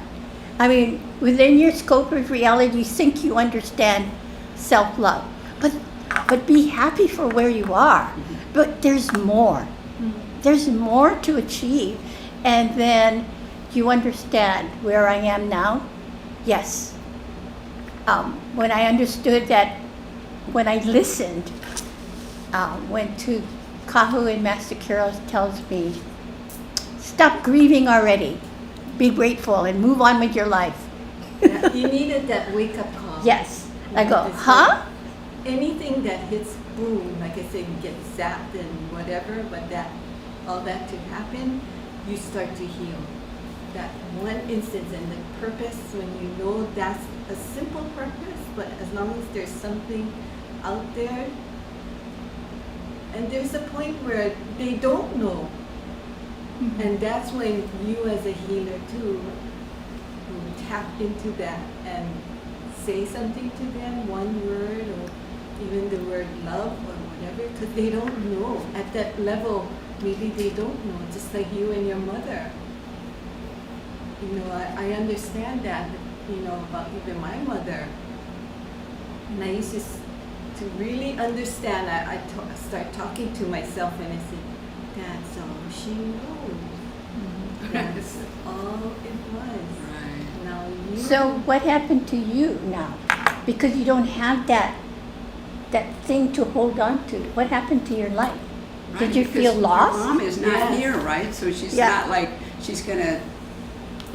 within your scope of reality, you think you understand self-love. But be happy for where you are. Mm-hmm. But there's more. Mm-hmm. There's more to achieve. And then you understand where I am now. Yes. When I understood that, when I listened, when to Kahu and Master Carol tells me, stop grieving already. be grateful and move on with your life. Yeah, you needed that wake-up call. Yes. I go, It's huh? Anything that hits boom, like I said, you get zapped and whatever, but all that to happen, you start to heal. That one instance and the purpose, when you know that's a simple purpose, but as long as there's something out there, and there's a point where they don't know. And that's when you as a healer too, tap into that and say something to them, one word or even the word love or whatever, because they don't know. At that level, maybe they don't know, just like you and your mother. You know, I understand that, about even my mother. And I used to really understand, I start talking to myself and I said, that's all she knows. That's all it was. Right. Now you. So what happened to you now? Because you don't have that thing to hold on to. What happened to your life? Did Right, you because feel lost? Your mom is not Yes. here, right? So she's Yeah. not like, she's gonna,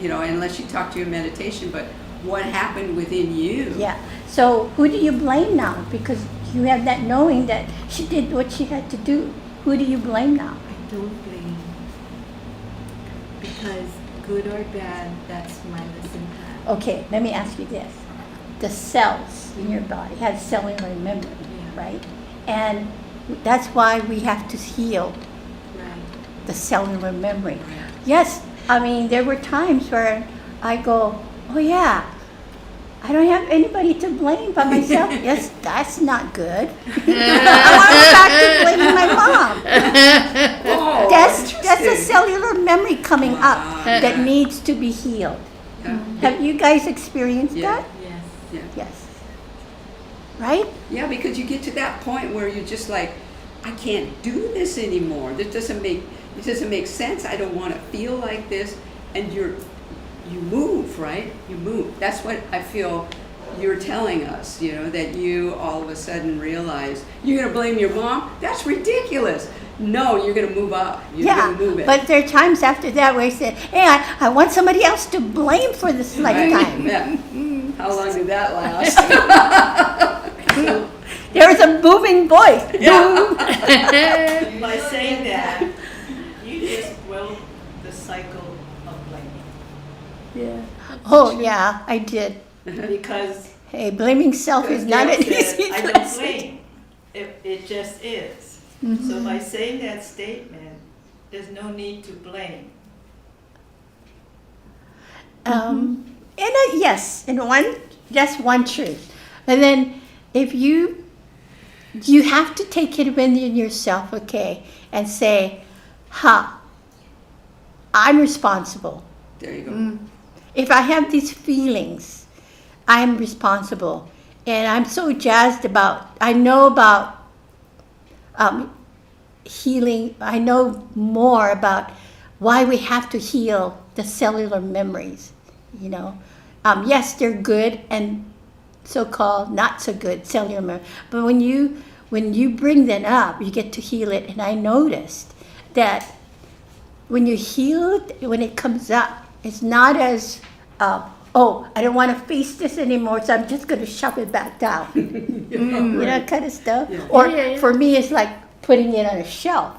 unless you talk to you in meditation, but what happened within you? Yeah. So who do you blame now? Because you have that knowing that she did what she had to do. Who do you blame now? I don't blame. Because good or bad, that's my lesson plan. Okay, let me ask you this. The cells in your body have cellular memory, Yeah. right? And that's why we have to heal Right. the cellular memory. Right. Yes, I mean, there were times where I go, oh yeah, I don't have anybody to blame but myself. Yes, that's not good. I want to go back to blaming my mom. Oh, That's a interesting. cellular memory coming up Wow. that needs to be healed. Yeah. Have you guys experienced Yeah. that? Yes. Yeah. Yes. Right? Yeah, because you get to that point where you're just like, I can't do this anymore. It doesn't make sense. I don't want to feel like this. And you move, right? You move. That's what I feel you're telling us, that you all of a sudden realize you're going to blame your mom? That's ridiculous. No, you're going to move up. You're going to move it. But there are times after that where I said, hey, I want somebody else to blame for this Right? lifetime. Yeah. How long did that last? There was a booming voice. Boom. By saying that, you just broke the cycle of blaming. Yeah. Oh, yeah, I did. Because Hey, blaming self is not an Gail said, easy I don't place. blame. It just is. Mm-hmm. So by saying that statement, there's no need to blame. Yes, that's one truth. But then if you have to take it within yourself, okay, and say, I'm responsible. There you go. If I have these feelings, I'm responsible. And I'm so jazzed I know about healing. I know more about why we have to heal the cellular memories, Yes, they're good and so-called not so good cellular memory. But when you bring them up, you get to heal it. And I noticed that when you heal it, when it comes up, it's not as, I don't want to face this anymore, so I'm just going to shove it back down. Kind of stuff. Yeah. Or Yeah. for me, it's like putting it on a shelf.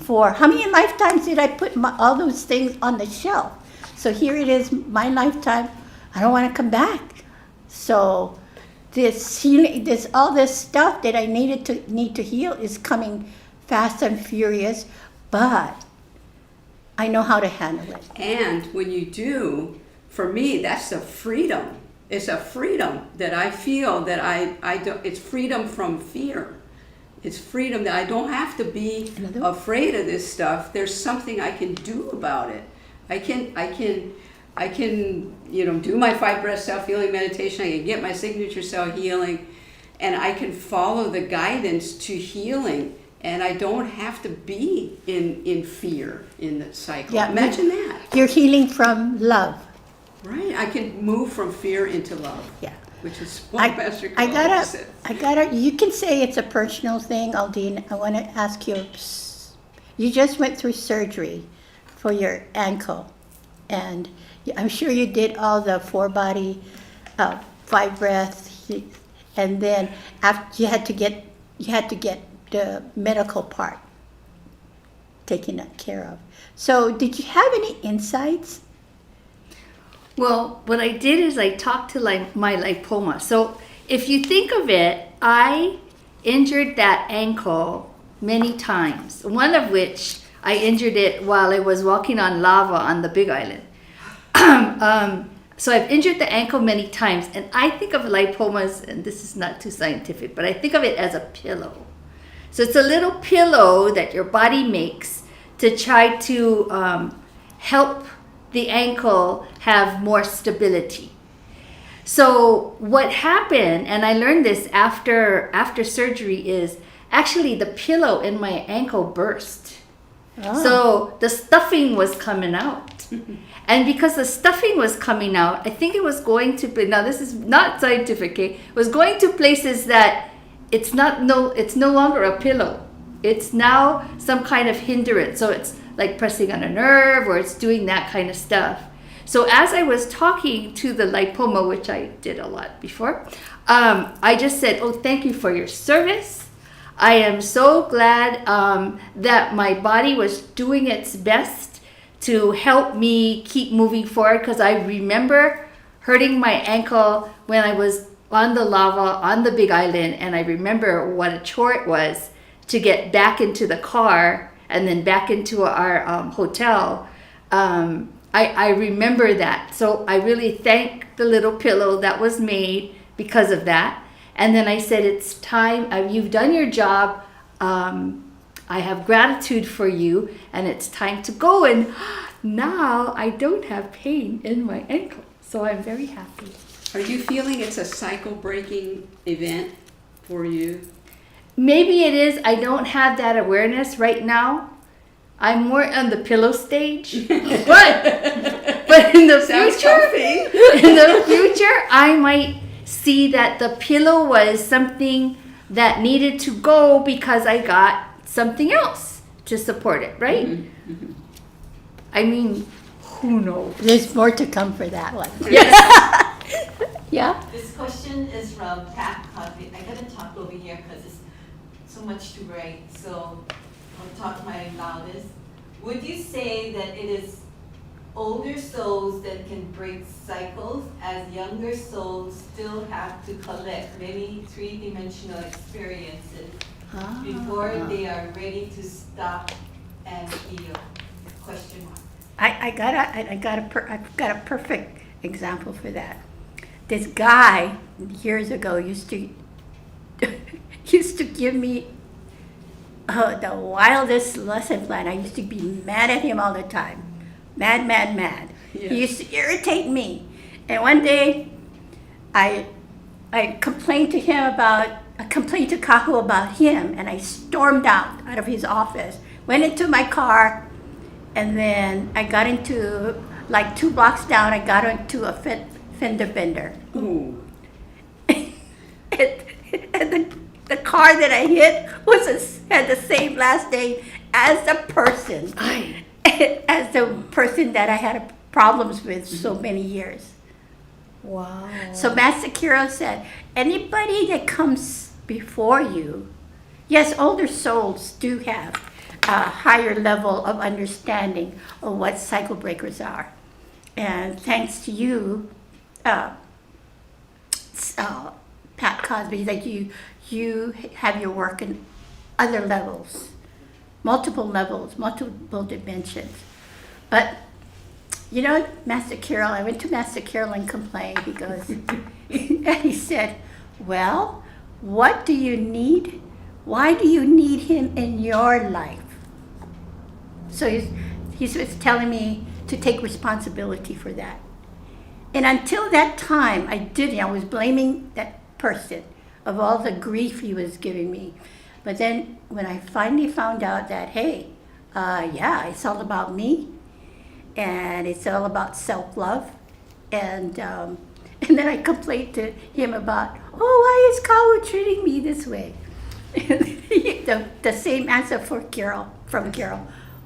For how many lifetimes did I put all those things on the shelf? So here it is, my lifetime. I don't want to come back. So this healing, all this stuff that I need to heal is coming fast and furious, but I know how to handle it. And when you do, for me, that's a freedom. It's a freedom that I feel that I don't, it's freedom from fear. It's freedom that I don't have to be afraid of this stuff. There's something I can do about it. I can, do my 5 breath self-healing meditation. I can get my signature cell healing, and I can follow the guidance to healing. And I don't have to be in fear in the cycle. Yeah. Imagine that. You're healing from love. Right, I can move from fear into love. Yeah. Which is what Master I Colin said. gotta, you can say it's a personal thing, Aldine. I want to ask you, you just went through surgery for your ankle, and I'm sure you did all the 4-body, 5 breaths, and then after you had to get the medical part taken care of. So, did you have any insights? Well, what I did is I talked to my lipoma. So if you think of it, I injured that ankle many times. One of which I injured it while I was walking on lava on the Big Island. So I've injured the ankle many times, and I think of lipomas, and this is not too scientific, but I think of it as a pillow. So it's a little pillow that your body makes to try to help the ankle have more stability. So what happened, and I learned this after surgery, is actually the pillow in my ankle burst. Oh. So the stuffing was coming out. And because the stuffing was coming out, I think it was going to be, now this is not scientific, okay? It was going to places that it's no longer a pillow. It's now some kind of hindrance. So it's like pressing on a nerve, or it's doing that kind of stuff. So as I was talking to the lipoma, which I did a lot before, I just said, oh, thank you for your service. I am so glad that my body was doing its best to help me keep moving forward, because I remember hurting my ankle when I was on the lava on the Big Island, and I remember what a chore it was to get back into the car and then back into our hotel. I remember that. So I really thank the little pillow that was made because of that. And then I said, it's time, you've done your job. I have gratitude for you, and it's time to go. And now I don't have pain in my ankle. So I'm very happy. Are you feeling it's a cycle-breaking event for you? Maybe it is. I don't have that awareness right now. I'm more on the pillow stage. but in the future, I might see that the pillow was something that needed to go because I got something else to support it, right? Mm-hmm. Mm-hmm. I mean, who knows? There's more to come for that one. Yes. Yeah? This question is from Pat Cosby. I gotta talk over here because it's so much to write, so I'll talk my loudest. Would you say that it is older souls that can break cycles, as younger souls still have to collect many three-dimensional experiences before they are ready to stop and heal? Question mark. I've got a perfect example for that. This guy years ago used to give me the wildest lesson plan. I used to be mad at him all the time. Mad. Yeah. He used to irritate me. And one day, I complained to Kahu about him, and I stormed out of his office, went into my car, and then I got into, like 2 blocks down, I got into a fender bender. Ooh. and the car that I hit had the same last name as the person. As the person that I had problems with so many years. Wow. So Master Kiro said, anybody that comes before you, yes, older souls do have a higher level of understanding of what cycle breakers are. And thanks to you, Pat Cosby, that you have your work in other levels. Multiple dimensions. But, you know, Master Carol, I went to Master Carol and complained because, and he said, well, what do you need? Why do you need him in your life? So he was telling me to take responsibility for that. And until that time, I was blaming that person of all the grief he was giving me. But then when I finally found out that, hey, it's all about me, and it's all about self-love, and then I complained to him about, why is Kawu treating me this way? the same answer from Carol.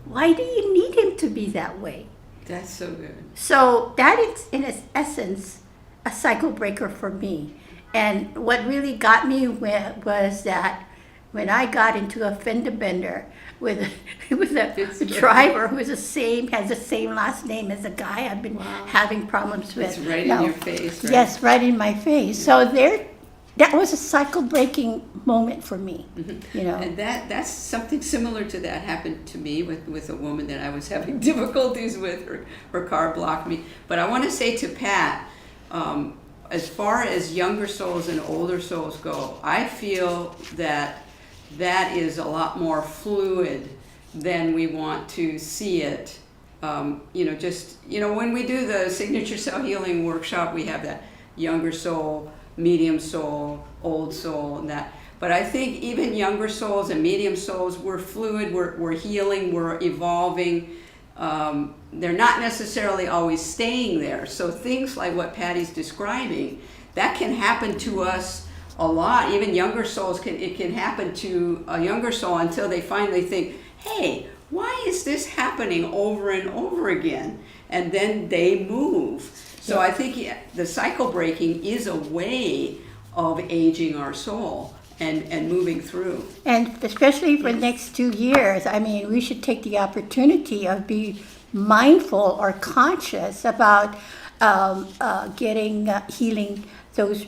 Why do you need him to be that way? That's so good. So that is, in its essence, a cycle breaker for me. And what really got me was that when I got into a fender bender with It's a good. driver who has the same last name as a guy I've been Wow. having problems with. It's right No. in your face, right? Yes, right in my face. So that was a cycle breaking moment for me. You know. And that's something similar to that happened to me with a woman that I was having difficulties with. Her car blocked me. But I want to say to Pat, as far as younger souls and older souls go, I feel that is a lot more fluid than we want to see it. When we do the signature cell healing workshop, we have that younger soul, medium soul, old soul, and that. But I think even younger souls and medium souls, we're fluid, we're healing, we're evolving. They're not necessarily always staying there. So things like what Patty's describing, that can happen to us a lot. Even younger souls, it can happen to a younger soul until they finally think, hey, why is this happening over and over again? And then they move. So I think the cycle breaking is a way of aging our soul and moving through. And especially for the next 2 years, I mean, we should take the opportunity of being mindful or conscious about healing those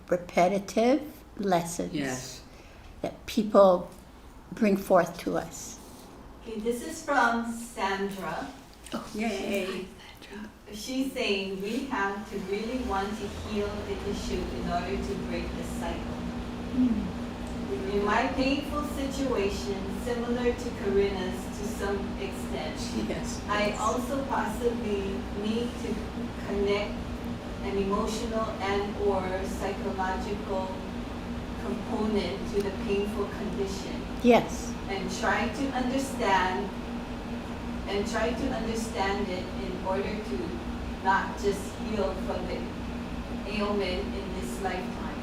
repetitive lessons Yes. that people bring forth to us. Okay, this is from Sandra. Yay. She's saying we have to really want to heal the issue in order to break the cycle. In my painful situation, similar to Corinna's to some extent, Yes. I also possibly need to connect an emotional and or psychological component to the painful condition Yes. and try to understand it in order to not just heal from the ailment in this lifetime,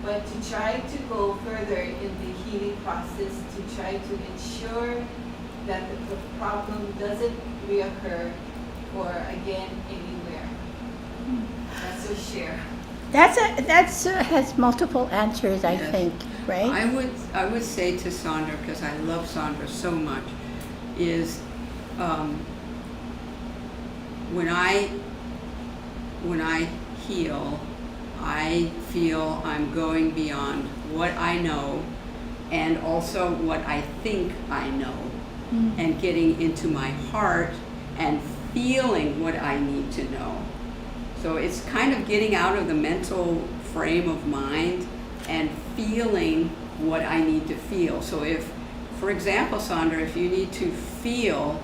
but to try to go further in the healing process to try to ensure that the problem doesn't reoccur or again anywhere. That's her share. That's has multiple answers, I Yes. think, right? I would say to Sandra, because I love Sandra so much, is when I heal, I feel I'm going beyond what I know and also what I think I know, and getting into my heart and feeling what I need to know. So it's kind of getting out of the mental frame of mind and feeling what I need to feel. So if, for example, Sandra, if you need to feel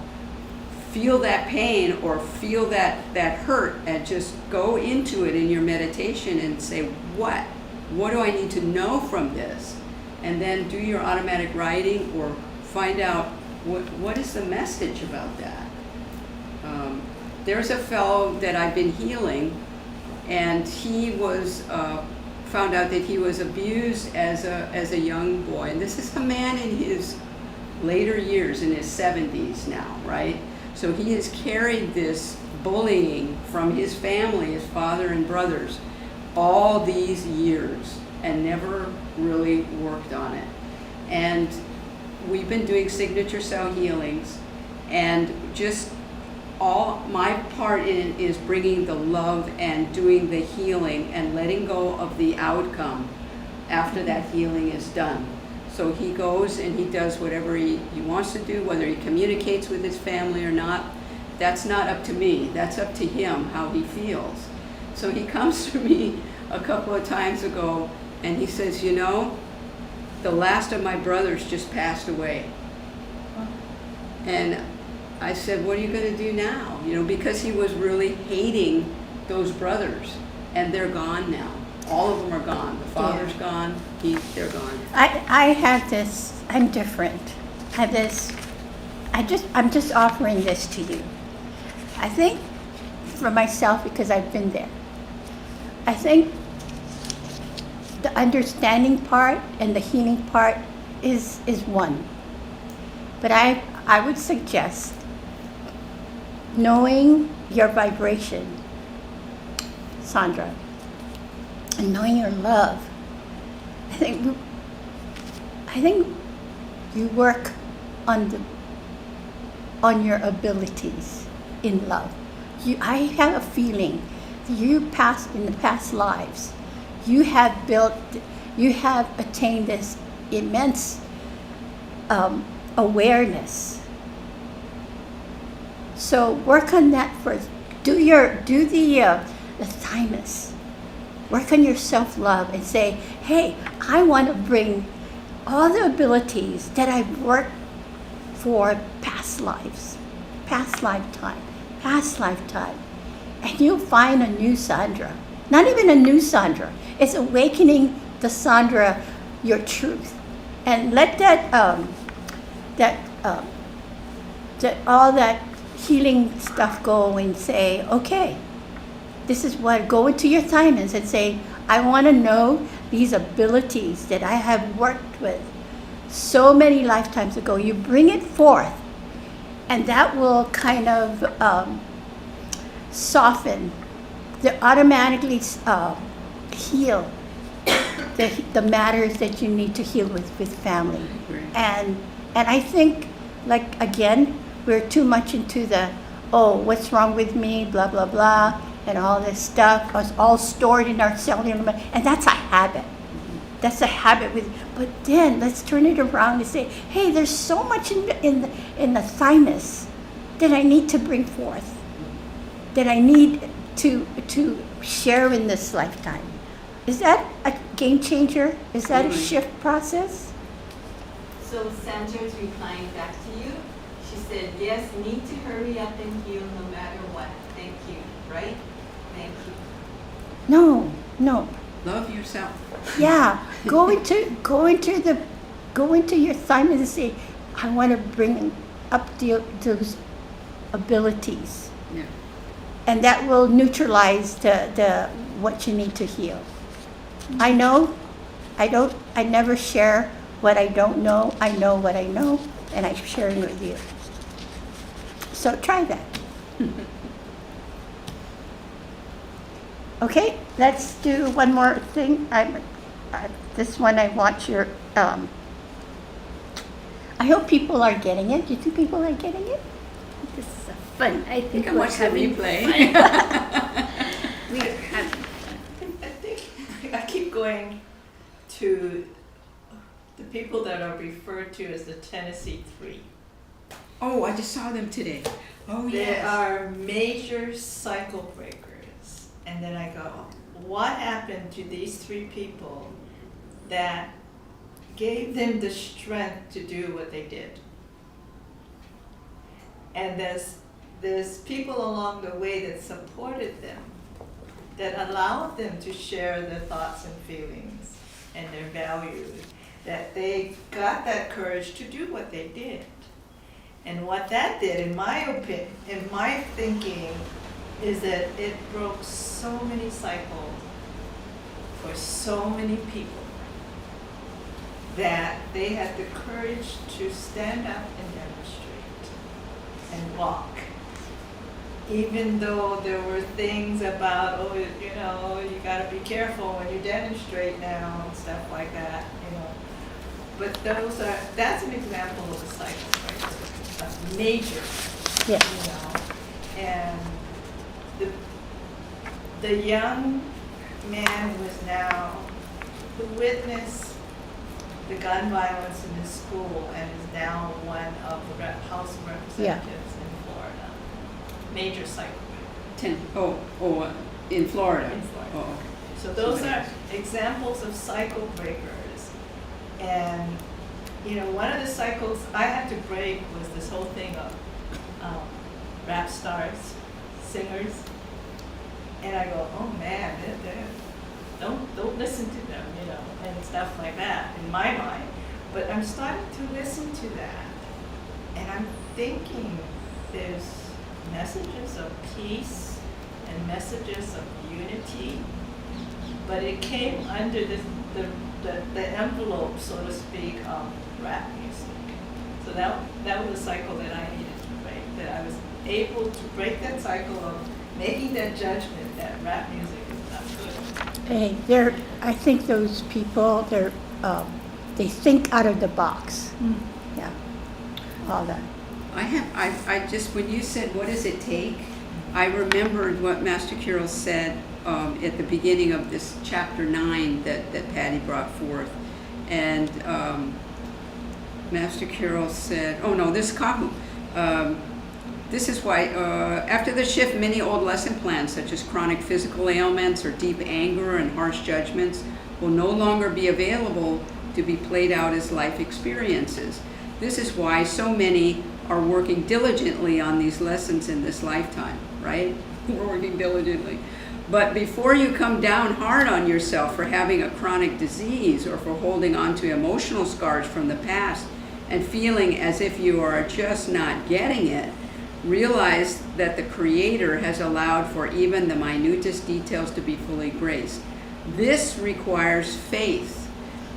that pain or feel that hurt, and just go into it in your meditation and say, what do I need to know from this? And then do your automatic writing or find out what is the message about that. There's a fellow that I've been healing, and he was found out that he was abused as a young boy, and this is a man in his later years, in his 70s now, right? So he has carried this bullying from his family, his father and brothers, all these years and never really worked on it. And we've been doing signature cell healings, and just all my part in is bringing the love and doing the healing and letting go of the outcome after that healing is done. So he goes and he does whatever he wants to do, whether he communicates with his family or not. That's not up to me. That's up to him, how he feels. So he comes to me a couple of times ago and he says, the last of my brothers just passed away. And I said, what are you going to do now? Because he was really hating those brothers, and they're gone now. All of them are gone. The father's gone. They're gone. I have this. I'm different. I have this. I'm just offering this to you. I think for myself, because I've been there. I think the understanding part and the healing part is one. But I would suggest knowing your vibration, Sandra, and knowing your love, I think you work on your abilities in love. I have a feeling that in the past lives, you have attained this immense awareness. So work on that first. Do the thymus. Work on your self-love and say, hey, I want to bring all the abilities that I've worked for past lives, past lifetime. And you'll find a new Sandra. Not even a new Sandra. It's awakening the Sandra, your truth. And let all that healing stuff go and say, okay, this is what, go into your thymus and say, I want to know these abilities that I have worked with so many lifetimes ago. You bring it forth, and that will kind of soften, automatically heal the matters that you need to heal with family. And I think, like, again, we're too much into the, oh, what's wrong with me, blah, blah, blah, and all this stuff. It's all stored in our cellular, and that's a habit. That's a habit but then let's turn it around and say, hey, there's so much in the thymus that I need to bring forth, that I need to share in this lifetime. Is that a game changer? Is that a shift process? So Sandra's replying back to you. She said, yes, need to hurry up and heal no matter what. Thank you, right? Thank you. No. Love yourself. Yeah, go into your thymus and say, I want to bring up those abilities, Yeah. and that will neutralize the what you need to heal. I never share what I don't know. I know what I know, and I'm sharing with you. So try that. Okay, let's do one more thing. This one I want your, I hope people are getting it. Do you think people are getting it? This is fun. I think I we're watched the having replay. We're having fun. I think I keep going to the people that are referred to as the Tennessee Three. Oh, I just saw them today. Oh, They yes. are major cycle breakers. And then I go, what happened to these three people that gave them the strength to do what they did? And there's people along the way that supported them, that allowed them to share their thoughts and feelings and their values, that they got that courage to do what they did. And what that did, in my opinion, in my thinking, is that it broke so many cycles for so many people that they had the courage to stand up and demonstrate and walk. Even though there were things about, oh, you know, you gotta be careful when you demonstrate now and stuff like that, you know. But that's an example of a cycle, right? A major, Yeah. you know. And the young man who witnessed the gun violence in his school and is now one of the House of Representatives in Florida. Major cycle. In Florida. In Florida. Oh, okay. So those are examples of cycle breakers. And, you know, one of the cycles I had to break was this whole thing of rap stars, singers. And I go, oh man, don't listen to them, you know, and stuff like that in my mind. But I'm starting to listen to that. And I'm thinking there's messages of peace and messages of unity. But it came under the envelope, so to speak, of rap music. So that was a cycle that I needed to break, that I was able to break that cycle of making that judgment that rap music is not good. Hey, I think those people, they think out of the box. Yeah, all that. I just, when you said, what does it take? I remembered what Master Kirill said at the beginning of this chapter 9 that Patty brought forth. And Master Kirill said, oh no, this is Kahu. This is why, after the shift, many old lesson plans, such as chronic physical ailments or deep anger and harsh judgments, will no longer be available to be played out as life experiences. This is why so many are working diligently on these lessons in this lifetime, right? We're working diligently. But before you come down hard on yourself for having a chronic disease or for holding on to emotional scars from the past and feeling as if you are just not getting it, realize that the Creator has allowed for even the minutest details to be fully graced. This requires faith.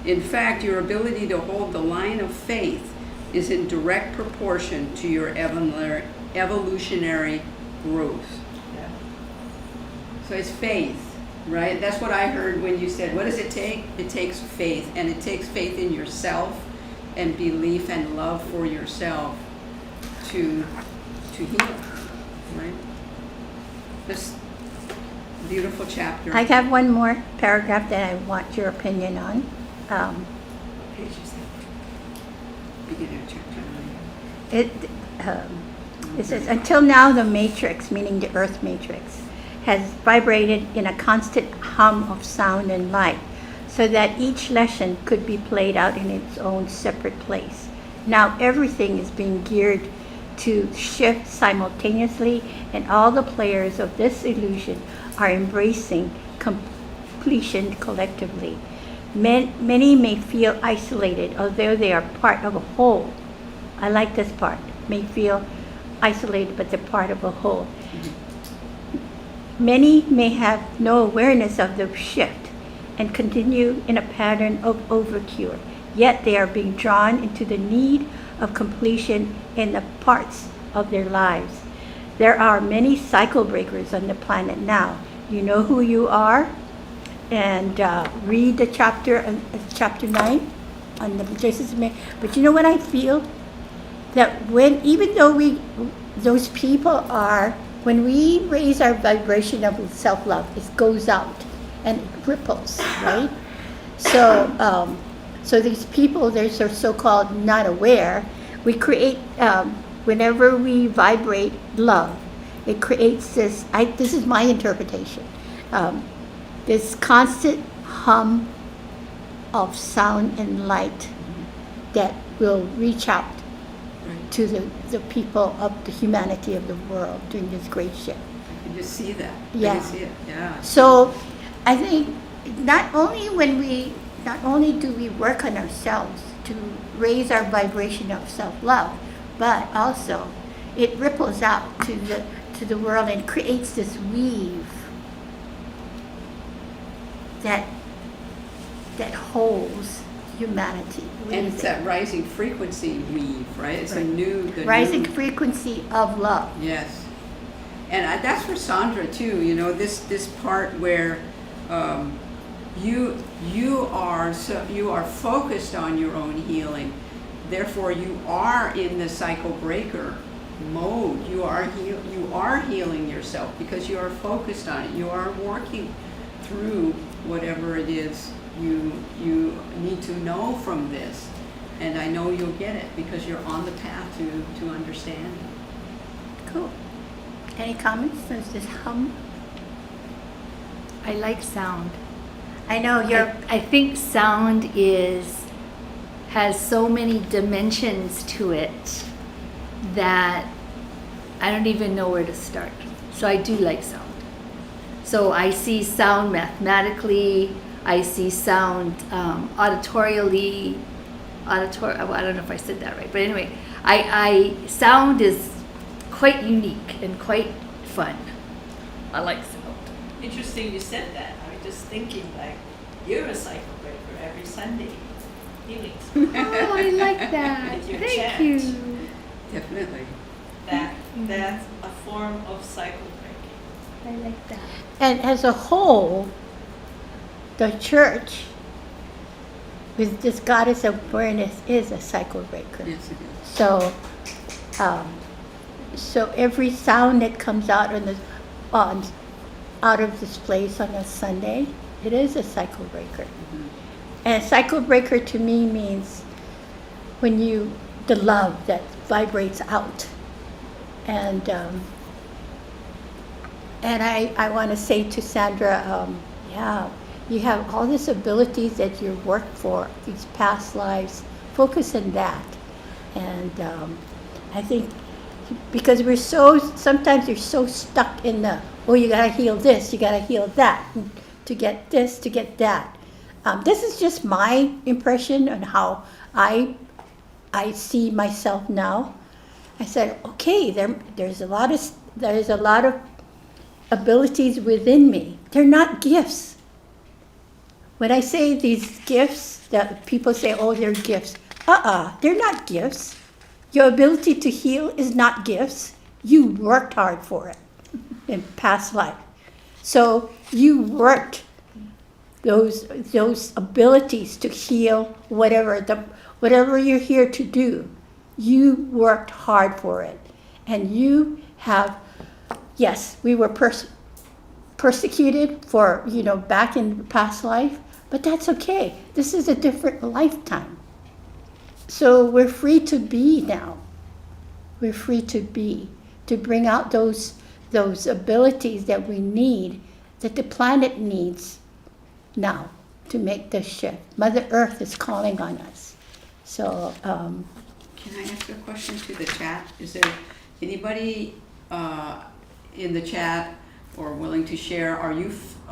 In fact, your ability to hold the line of faith is in direct proportion to your evolutionary growth. Yeah. So it's faith, right? That's what I heard when you said, what does it take? It takes faith, and it takes faith in yourself and belief and love for yourself to heal, right? This beautiful chapter. I have one more paragraph that I want your opinion on. Page is that? Beginning of chapter 9. It says, until now the matrix, meaning the earth matrix, has vibrated in a constant hum of sound and light, so that each lesson could be played out in its own separate place. Now everything is being geared to shift simultaneously, and all the players of this illusion are embracing completion collectively. Many may feel isolated, although they are part of a whole. I like this part. May feel isolated, but they're part of a whole. Many may have no awareness of the shift and continue in a pattern of overcure, yet they are being drawn into the need of completion in the parts of their lives. There are many cycle breakers on the planet now. You know who you are, and read the chapter 9 on the Matrices. But you know what I feel? That even though those people are, when we raise our vibration of self-love, it goes out and it ripples, right? So, so these people, they're so-called not aware. We create, whenever we vibrate love, it creates this. This is my interpretation. This constant hum of sound and light that will reach out to the people of the humanity of the world during this great shift. I can just see that. Yeah. I can see it. Yeah. So I think not only do we work on ourselves to raise our vibration of self-love, but also it ripples out to the world and creates this weave that holds humanity. And it's that rising frequency weave, right? It's a new... rising frequency of love. Yes. And that's for Sandra too, you know, this part where you are focused on your own healing. Therefore you are in the cycle breaker mode. You are healing yourself because you are focused on it. You are working through whatever it is you need to know from this. And I know you'll get it because you're on the path to understand. Cool. Any comments? There's this hum. I like sound. I know I think sound has so many dimensions to it that I don't even know where to start. So I do like sound. So I see sound mathematically, I see sound auditorially, I don't know if I said that right, but anyway, sound is quite unique and quite fun. I like sound. Interesting you said that. I was just thinking like, you're a cycle breaker every Sunday evenings. Oh, I like that. With your Thank chant. you. Definitely. That That's a form of cycle breaking. I like that. And as a whole, the church, with this goddess awareness, is a cycle breaker. Yes, it is. So, so every sound that comes out on out of this place on a Sunday, it is a cycle breaker. And cycle breaker to me means when the love that vibrates out. And I want to say to Sandra, yeah, you have all these abilities that you worked for, these past lives. Focus on that. And I think because sometimes you're so stuck in you gotta heal this, you gotta heal that, to get this, to get that. This is just my impression on how I see myself now. I said, okay, there's a lot of abilities within me. They're not gifts. When I say these gifts, that people say, oh, they're gifts. They're not gifts. Your ability to heal is not gifts. You worked hard for it in past life. So you worked those abilities to heal whatever you're here to do. You worked hard for it. And you have, yes, we were persecuted for, back in past life, but that's okay. This is a different lifetime. So we're free to be now. We're free to be, to bring out those abilities that we need, that the planet needs now to make this shift. Mother Earth is calling on us. So, Can I ask a question to the chat? Is there anybody in the chat or willing to share? Are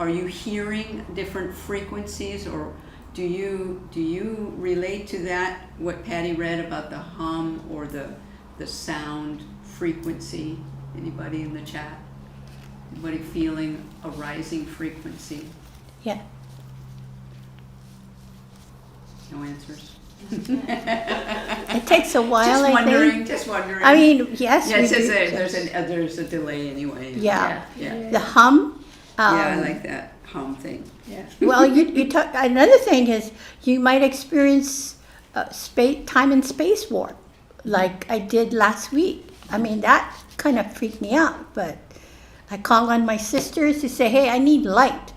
you hearing different frequencies, or do you relate to that? What Patty read about the hum or the sound frequency? Anybody in the chat? Anybody feeling a rising frequency? yeah. No answers. It takes a while, I think. Just wondering. I mean, yes. Yeah, it we says do. there's a delay anyway. Yeah. Yeah. The hum. Yeah, I like that hum thing. Yeah. Well, you talk. Another thing is you might experience time and space warp, like I did last week. I mean, that kind of freaked me out, but I call on my sisters to say, "Hey, I need light."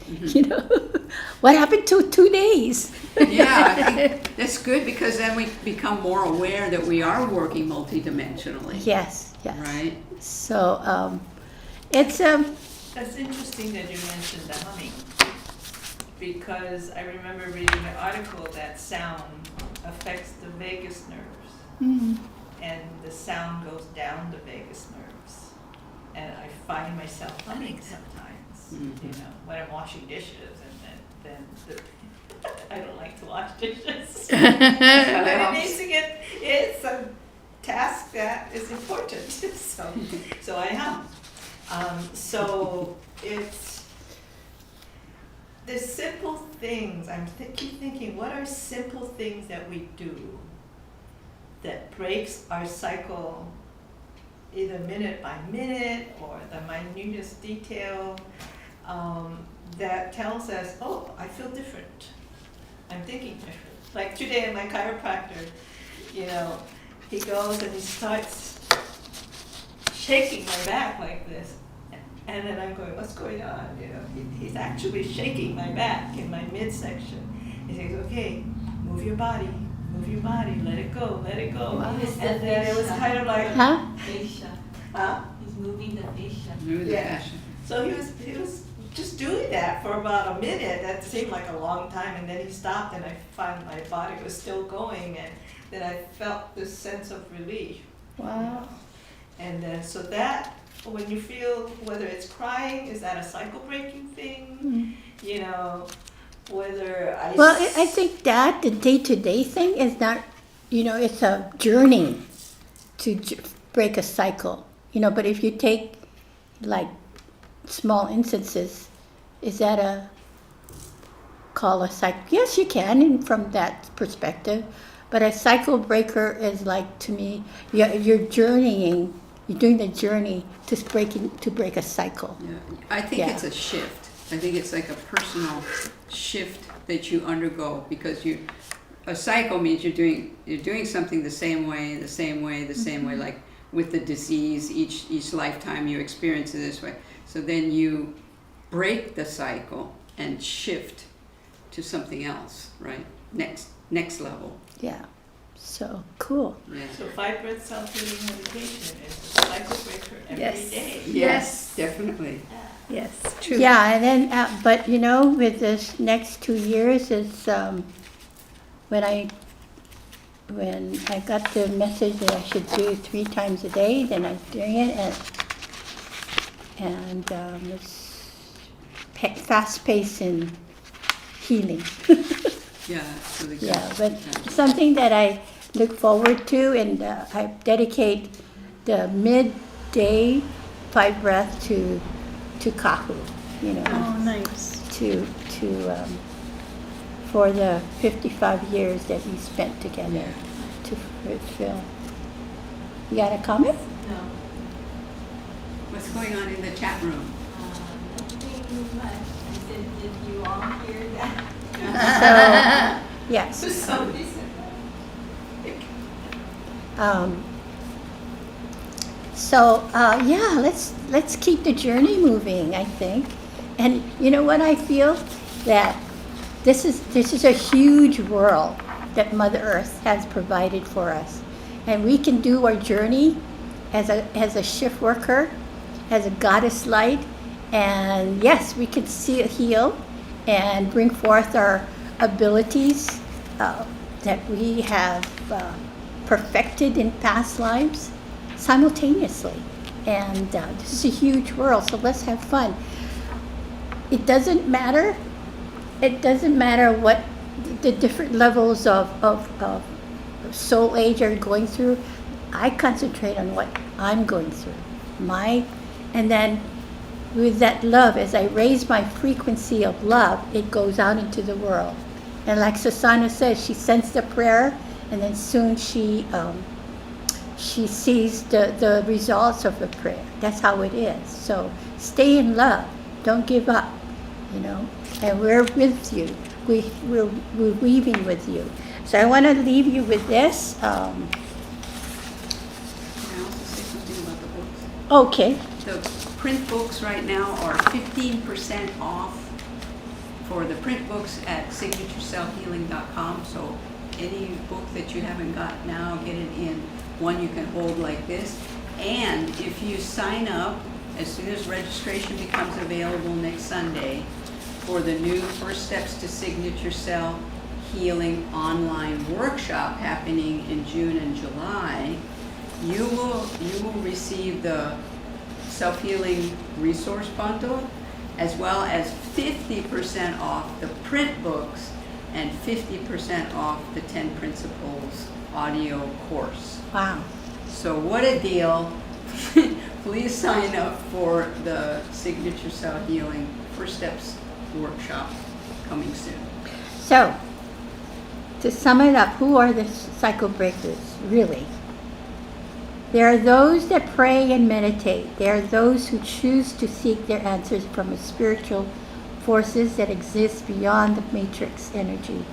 What happened to 2 days? Yeah, I think that's good, because then we become more aware that we are working multidimensionally. Yes. Right? So it's That's interesting that you mentioned the humming, because I remember reading an article that sound affects the vagus nerves, and the sound goes down the vagus nerves, and I find myself humming sometimes, when I'm washing dishes, and then I don't like to wash dishes. But it's a task that is important, so I hum. So it's the simple things. Keep thinking, what are simple things that we do that breaks our cycle, either minute by minute or the minutest detail, that tells us, oh, I feel different. I'm thinking different. Like today, my chiropractor, he goes and he starts shaking my back like this. And then I'm going, what's going on? He's actually shaking my back in my midsection. He says, okay, move your body, let it go. Wow. And then it was kind of like, Fascia. huh? He's moving the fascia. Yeah. So he was just doing that for about a minute. That seemed like a long time, and then he stopped, and I found my body was still going, and then I felt this sense of relief. wow. And then, so that, when you feel, whether it's crying, is that a cycle breaking thing? Whether Well, I think that the day-to-day thing is not, it's a journey to break a cycle. But if you take like small instances, is that call a cycle? Yes, you can, and from that perspective. But a cycle breaker is like, to me, you're journeying you're doing the journey to break a cycle. Yeah, I think Yeah. it's a shift. I think it's like a personal shift that you undergo because a cycle means you're doing something the same way, like with the disease, each lifetime you experience it this way. So then you break the cycle and shift to something else, right? Next level. Yeah. So cool. Yeah. So 5-breath self-healing meditation is a cycle breaker every Yes. day. Yes, definitely. Yes, true. Yeah, and then, but you know, with this next 2 years, it's when I got the message that I should do 3 times a day, then I was doing it, and it's fast-paced and healing. Yeah, it's really good. Yeah, but something that I look forward to, and I dedicate the midday 5 breath to Kahu, you know. Oh, nice. to for the 55 years that we spent together to fulfill. You got a comment? No, What's going on in the chat room? nothing much. I said, did you all hear that? So, yes. Somebody said that. Yeah, let's keep the journey moving, I think. And you know what I feel? That this is a huge world that Mother Earth has provided for us. And we can do our journey as a shift worker, as a goddess light, and yes, we can heal and bring forth our abilities that we have perfected in past lives simultaneously. And this is a huge world, so let's have fun. It doesn't matter what the different levels of soul age are going through. I concentrate on what I'm going through. And then with that love, as I raise my frequency of love, it goes out into the world. And like Susanna says, she sends the prayer, and then soon she sees the results of the prayer. That's how it is. So stay in love. Don't give up, you know. And we're with you. We're weaving with you. So I want to leave you with this. Can I also say something about the books? Okay. The print books right now are 15% off for the print books at signaturecellhealing.com. So any book that you haven't got now, get it in one you can hold like this. And if you sign up, as soon as registration becomes available next Sunday for the new First Steps to Signature Cell Healing online workshop happening in June and July, you will receive the self-healing resource bundle, as well as 50% off the print books and 50% off the 10 Principles audio course. Wow. So what a deal. Please sign up for the Signature Cell Healing First Steps workshop coming soon. So, to sum it up, who are the cycle breakers, really? There are those that pray and meditate. There are those who choose to seek their answers from spiritual forces that exist beyond the matrix energy.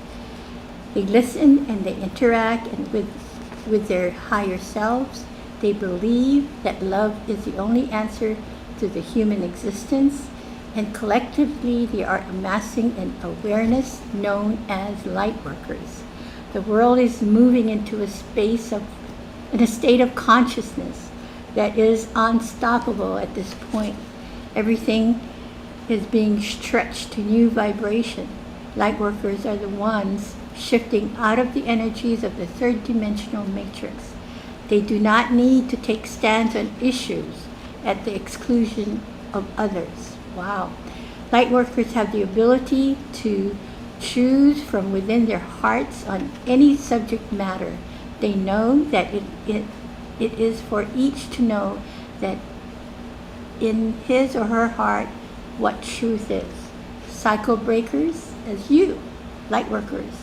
They listen and they interact with their higher selves. They believe that love is the only answer to the human existence, and collectively they are amassing an awareness known as lightworkers. The world is moving into a state of consciousness that is unstoppable at this point. Everything is being stretched to new vibration. Lightworkers are the ones shifting out of the energies of the third dimensional matrix. They do not need to take stands on issues at the exclusion of others. Wow. Lightworkers have the ability to choose from within their hearts on any subject matter. They know that it is for each to know that in his or her heart what truth is. Cycle breakers, as you, lightworkers,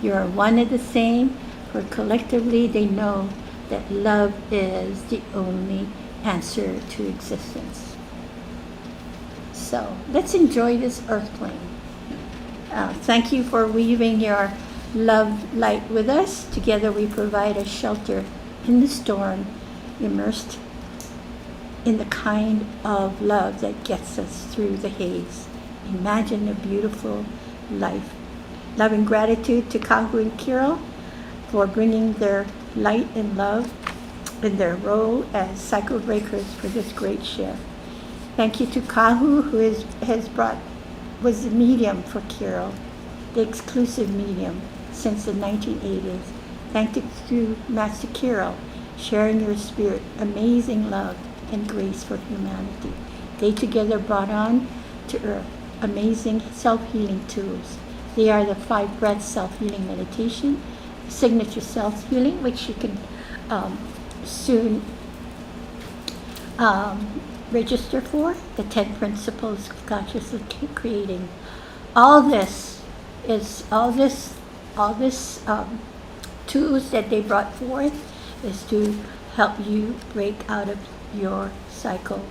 you are one and the same, for collectively they know that love is the only answer to existence. So let's enjoy this earth plane. Thank you for weaving your love light with us. Together we provide a shelter in the storm, immersed in the kind of love that gets us through the haze. Imagine a beautiful life. Love and gratitude to Kahu and Kirill for bringing their light and love in their role as cycle breakers for this great share. Thank you to Kahu, who was the medium for Kirill, the exclusive medium since the 1980s. Thank you to Master Kirill, sharing your spirit, amazing love and grace for humanity. They together brought on to earth amazing self-healing tools. They are the 5 breath self-healing meditation, signature self-healing, which you can soon register for, the 10 principles of consciously creating. All this tools that they brought forth is to help you break out of your cycle.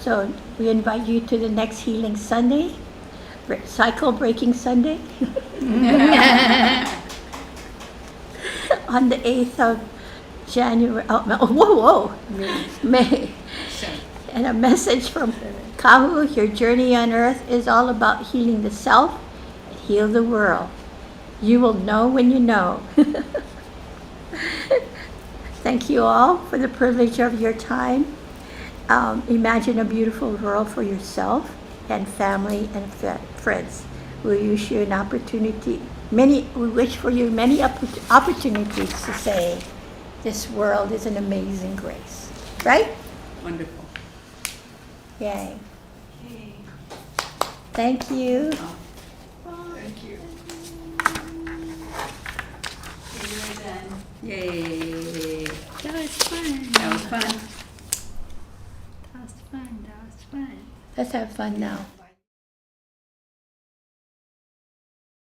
So we invite you to the next Healing Sunday, Cycle Breaking Sunday, on the 8th of January, May. And a message from Kahu, your journey on earth is all about healing the self and heal the world. You will know when you know. Thank you all for the privilege of your time. Imagine a beautiful world for yourself and family and friends. We wish you an opportunity. We wish for you many opportunities to say, this world is an amazing grace. Right? Wonderful. Yay. Okay. Thank you. Thank you. Okay, we're done. Yay. That was fun. That was fun. That was fun. Let's have fun now.